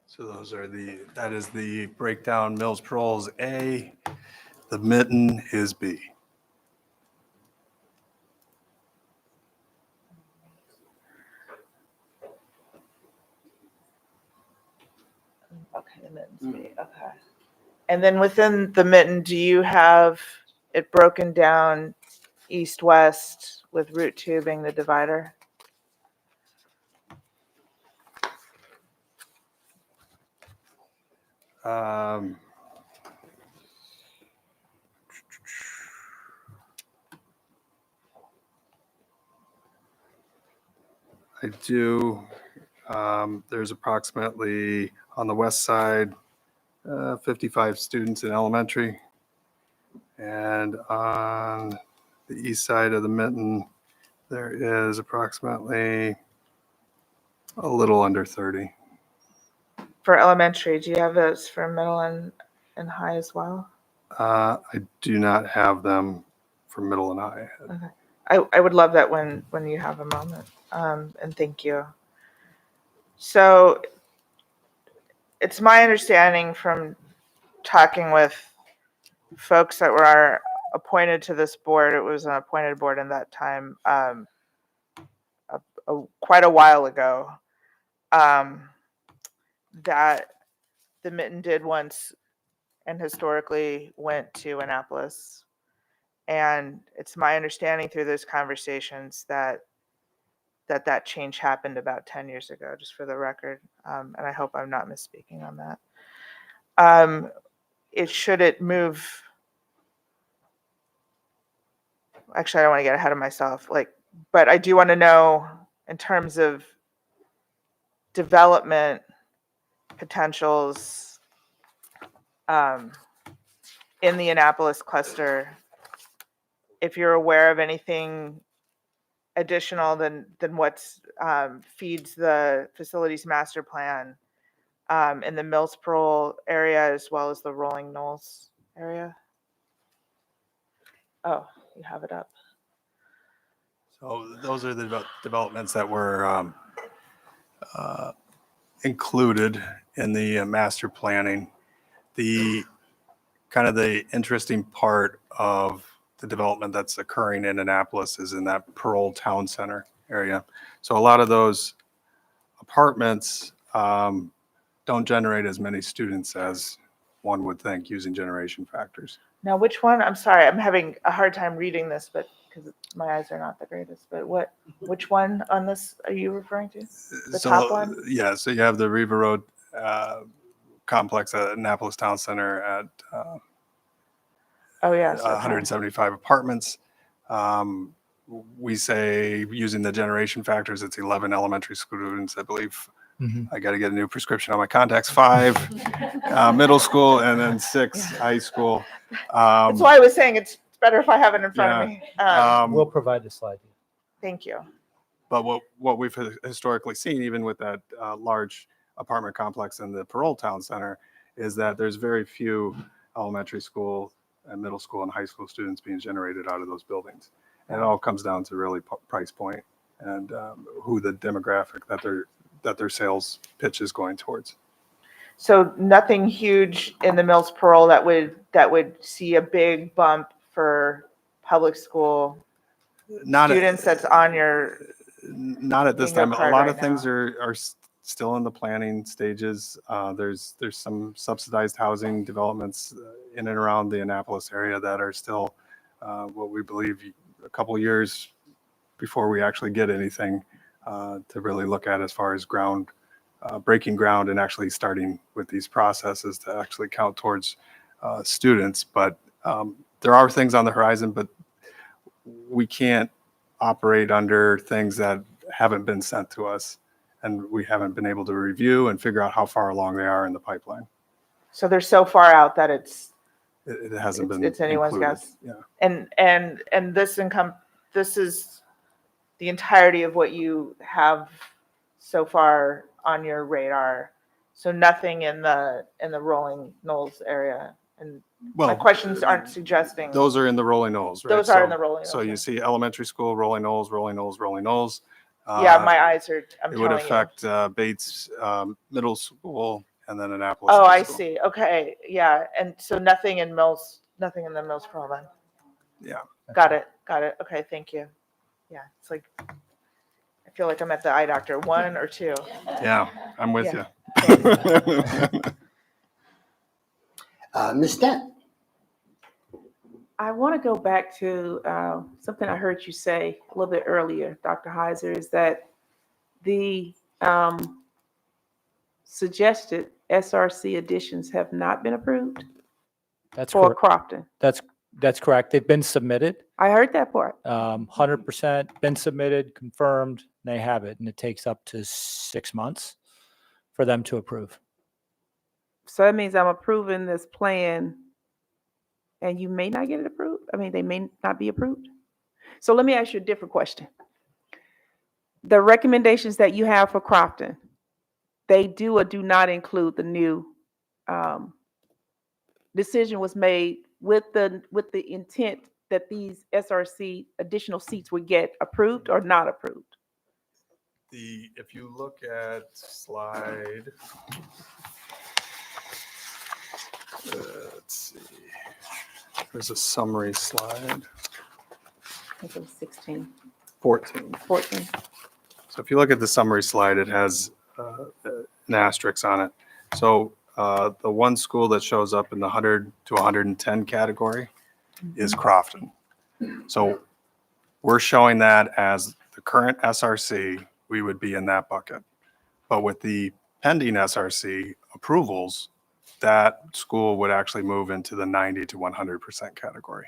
So that is the breakdown. Mills Parole is A, the mitten is B. Okay, the mitten's B, okay. And then within the mitten, do you have it broken down east-west with Route 2 being the divider? I do. There's approximately, on the west side, 55 students in elementary. And on the east side of the mitten, there is approximately a little under 30. For elementary, do you have those for middle and high as well? I do not have them for middle and high. I would love that when you have a moment. And thank you. So it's my understanding from talking with folks that were appointed to this board, it was an appointed board in that time, quite a while ago, that the mitten did once and historically went to Annapolis. And it's my understanding through those conversations that change happened about 10 years ago, just for the record. And I hope I'm not misspeaking on that. Should it move? Actually, I don't want to get ahead of myself. But I do want to know, in terms of development potentials in the Annapolis cluster, if you're aware of anything additional than what's feeds the facilities master plan in the Mills Parole area as well as the Rolling Knolls area. Oh, you have it up. So those are the developments that were included in the master planning. The kind of the interesting part of the development that's occurring in Annapolis is in that Parole Town Center area. So a lot of those apartments don't generate as many students as one would think using generation factors. Now, which one? I'm sorry, I'm having a hard time reading this, but because my eyes are not the greatest. But which one on this are you referring to? The top one? Yeah, so you have the Riva Road complex at Annapolis Town Center at Oh, yes. 175 apartments. We say, using the generation factors, it's 11 elementary students, I believe. I got to get a new prescription on my contacts. 5 middle school, and then 6 high school. That's why I was saying it's better if I have it in front of me. We'll provide the slide. Thank you. But what we've historically seen, even with that large apartment complex in the Parole Town Center, is that there's very few elementary school and middle school and high school students being generated out of those buildings. And it all comes down to really price point and who the demographic that their sales pitch is going towards. So nothing huge in the Mills Parole that would see a big bump for public school students that's on your. Not at this in your time. A card lot right of things now. are still in the planning stages. There's some subsidized housing developments in and around the Annapolis area that are still what we believe a couple of years before we actually get anything to really look at as far as breaking ground and actually starting with these processes to actually count towards students. But there are things on the horizon, but we can't operate under things that haven't been sent to us and we haven't been able to review and figure out how far along they are in the pipeline. So they're so far out that It hasn't been it's anyone's included. guess. Yeah. And this is the entirety of what you have so far on your radar. So nothing in the Rolling Knolls area. And my questions aren't suggesting. Those are in the Rolling Knolls, right? Those are in the Rolling Knolls. So you see elementary school, Rolling Knolls, Rolling Knolls, Rolling Knolls. Yeah, my eyes are, I'm It would telling you. affect Bates Middle School and then Annapolis. Oh, High I School. see. Okay, yeah, and so nothing in Mills, nothing in the Mills Pearl then? Yeah. Got it, got it. Okay, thank you. Yeah, it's like, I feel like I'm at the eye doctor, 1 or 2. Yeah, I'm with Yeah. you. Ms. Dent? I want to go back to something I heard you say a little bit earlier, Dr. Heiser, is that the suggested SRC additions have not been approved That's for correct. Crofton. That's correct. They've been submitted, I heard that part. 100% been submitted, confirmed, they have it, and it takes up to 6 months for them to approve. So that means I'm approving this plan and you may not get it approved? I mean, they may not be approved? So let me ask you a different question. The recommendations that you have for Crofton, they do or do not include the new decision was made with the intent that these SRC additional seats would get approved or not approved? If you look at slide, let's see, there's a summary slide, I think it was 16, 14. 14. So if you look at the summary slide, it has an asterisk on it. So the one school that shows up in the 100 to 110 category is Crofton. So we're showing that as the current SRC, we would be in that bucket. But with the pending SRC approvals, that school would actually move into the 90 to 100% category.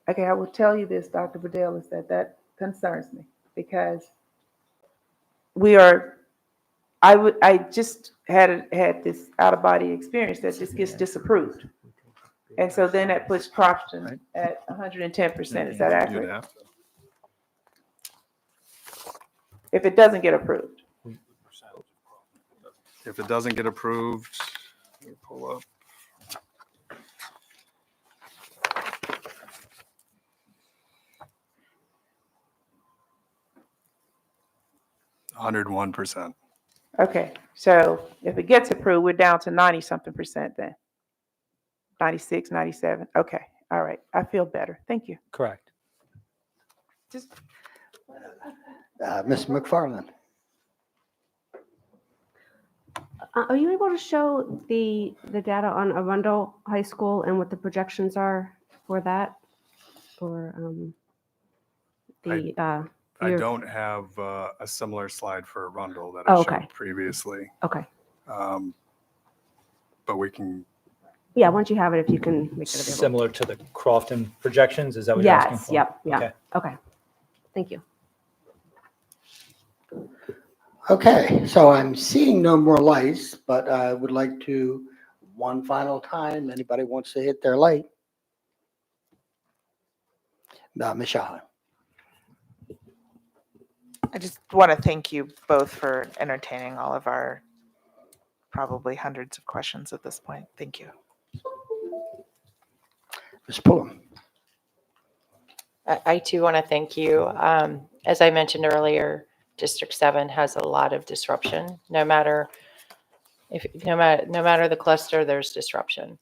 Okay, I will tell you this, Dr. Bedell, is that concerns me because I just had this out-of-body experience that just gets disapproved. And so then that puts Crofton at 110%. Is that accurate? If it doesn't get approved? If it doesn't get approved, let me pull up. %101%. Okay, so if it gets approved, we're down to 90-something percent then? 96, 97? Okay, all right. I feel better. Thank you. Correct. Just Ms. McFarland? Are you able to show the data on Arundel High School and what the projections are for that? For I your- don't have a similar slide for Arundel that Oh, I okay. showed previously, Okay. but we can. Yeah, once you have it, if you can make it available. Similar to the Crofton projections, is that what you're asking Yes, for? yep, yeah. Okay. Okay. Thank you. Okay, so I'm seeing no more lights, but I would like to, one final time, anybody wants to hit their light? Ms. Shahan? I just want to thank you both for entertaining all of our probably hundreds of questions at this point. Thank you. Ms. Pullum? I too want to thank you. As I mentioned earlier, District 7 has a lot of disruption. No matter the cluster, there's disruption.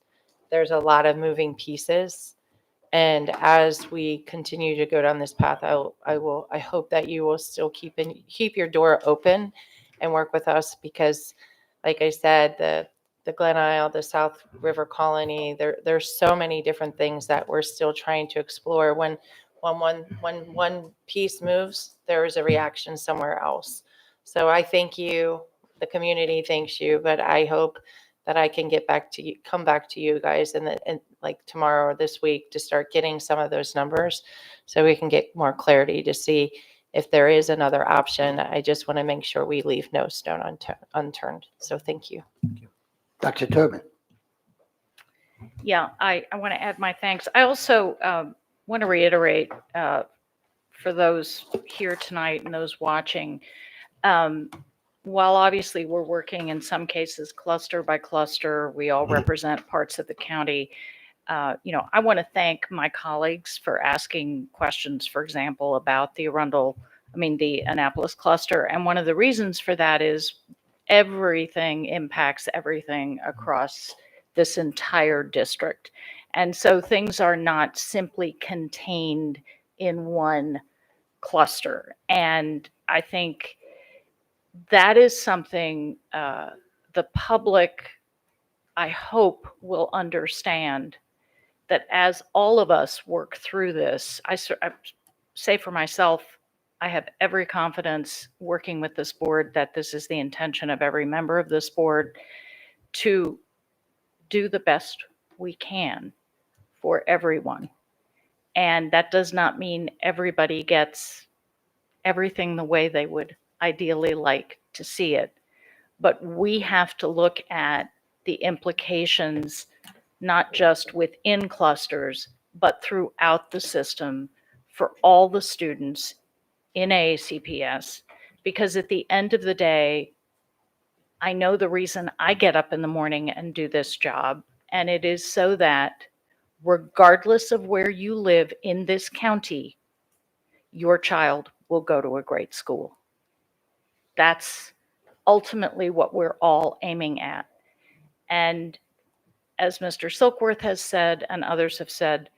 There's a lot of moving pieces. And as we continue to go down this path, I hope that you will still keep your door open and work with us because, like I said, the Glen Isle, the South River Colony, there's so many different things that we're still trying to explore. When one piece moves, there is a reaction somewhere else. So I thank you. The community thanks you, but I hope that I can come back to you guys and like tomorrow or this week to start getting some of those numbers so we can get more clarity to see if there is another option. I just want to make sure we leave no stone unturned. So thank you. Dr. Tobin? Yeah, I want to add my thanks. I also want to reiterate for those here tonight and those watching, while obviously we're working in some cases cluster by cluster, we all represent parts of the county. I want to thank my colleagues for asking questions, for example, about the Annapolis cluster. And one of the reasons for that is everything impacts everything across this entire district. And so things are not simply contained in one cluster. And I think that is something the public, I hope, will understand, that as all of us work through this, I say for myself, I have every confidence working with this board that this is the intention of every member of this board to do the best we can for everyone. And that does not mean everybody gets everything the way they would ideally like to see it. But we have to look at the implications, not just within clusters, but throughout the system for all the students in AACPS. Because at the end of the day, I know the reason I get up in the morning and do this job, and it is so that regardless of where you live in this county, your child will go to a great school. That's ultimately what we're all aiming at. And as Mr. Silkworth has said, and others have said,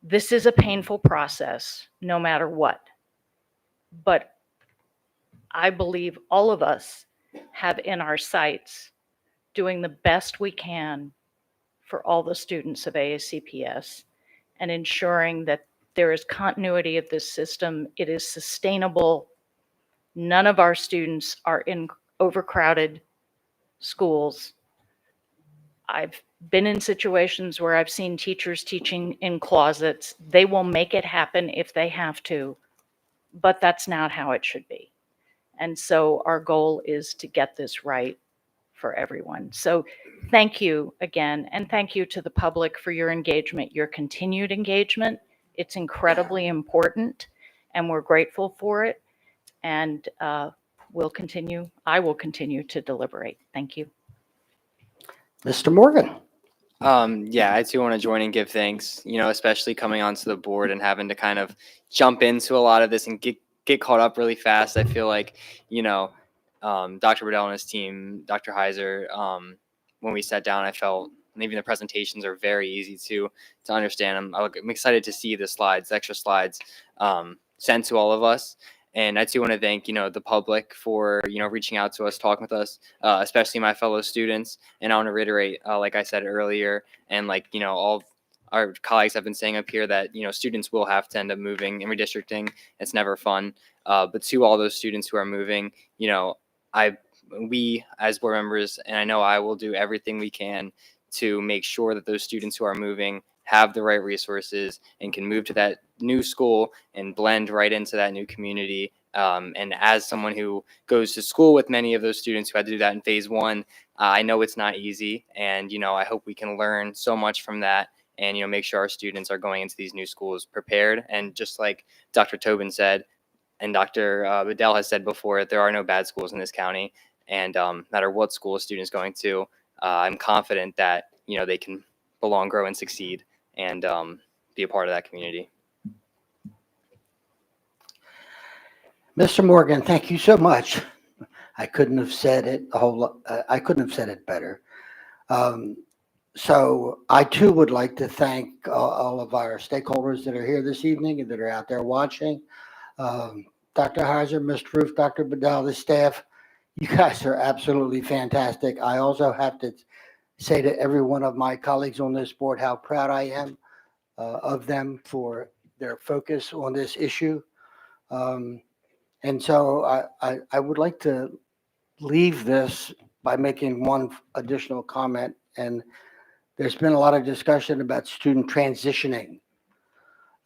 this is a painful process, no matter what. But I believe all of us have in our sights doing the best we can for all the students of AACPS and ensuring that there is continuity of this system. It is sustainable. None of our students are in overcrowded schools. I've been in situations where I've seen teachers teaching in closets. They will make it happen if they have to, but that's not how it should be. And so our goal is to get this right for everyone. So thank you again, and thank you to the public for your engagement, your continued engagement. It's incredibly important, and we're grateful for it. And I will continue to deliberate. Thank you. Mr. Morgan. Yeah, I too want to join and give thanks, especially coming onto the board and having to kind of jump into a lot of this and get caught up really fast. I feel like, Dr. Riddell and his team, Dr. Heiser, when we sat down, I felt, and even the presentations are very easy to understand. I'm excited to see the extra slides sent to all of us. And I too want to thank, the public for, reaching out to us, talking with us, especially my fellow students. And I want to reiterate, like I said earlier, and all our colleagues have been saying up here that, students will have to end up moving and redistricting. It's never fun. But to all those students who are moving, we as board members, and I know I will do everything we can to make sure that those students who are moving have the right resources and can move to that new school and blend right into that new community. And as someone who goes to school with many of those students who had to do that in phase one, I know it's not easy. And, I hope we can learn so much from that and, make sure our students are going into these new schools prepared. And just like Dr. Tobin said, and Dr. Bedell has said before, there are no bad schools in this county. And no matter what school a student is going to, I'm confident that, they can belong, grow, and succeed and be a part of that community. Mr. Morgan, thank you so much. I couldn't have said it I couldn't have said it better. So I too would like to thank all of our stakeholders that are here this evening and that are out there watching. Dr. Heiser, Mr. Roof, Dr. Bedell, the staff, you guys are absolutely fantastic. I also have to say to every one of my colleagues on this board how proud I am of them for their focus on this issue. And so I would like to leave this by making one additional comment. And there's been a lot of discussion about student transitioning.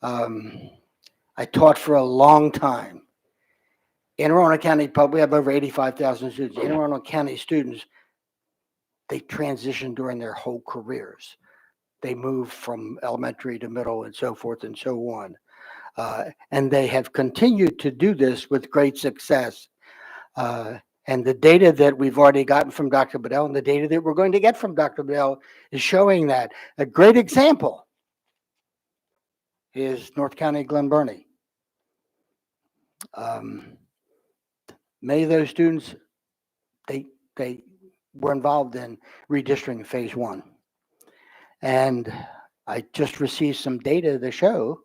I taught for a long time. In Roanoke County, we have over 85,000 students. In Roanoke County students, they transition during their whole careers. They move from elementary to middle and so forth and so on. And they have continued to do this with great success. And the data that we've already gotten from Dr. Bedell and the data that we're going to get from Dr. Bedell is showing that. A great example is North County Glen Burnie. Many of those students, they were involved in redistricting phase one. And I just received some data to show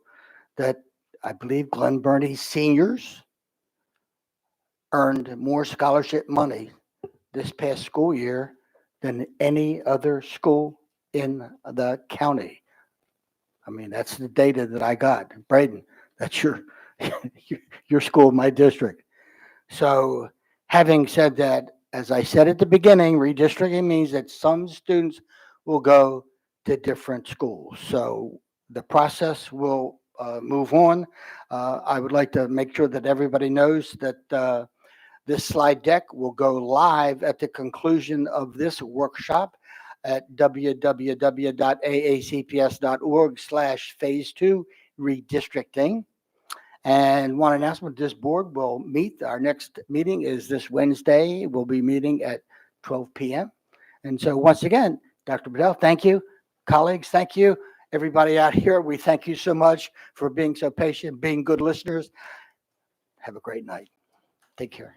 that I believe Glen Burnie seniors earned more scholarship money this past school year than any other school in the county. I mean, that's the data that I got. Braden, that's your your school, my district. So having said that, as I said at the beginning, redistricting means that some students will go to different schools. So the process will move on. I would like to make sure that everybody knows that this slide deck will go live at the conclusion of this workshop at www.aacps.org/phase2 redistricting. And one announcement, this board will meet, our next meeting is this Wednesday. We'll be meeting at 12 p.m. And so once again, Dr. Bedell, thank you. Colleagues, thank you. Everybody out here, we thank you so much for being so patient, being good listeners. Have a great night. Take care.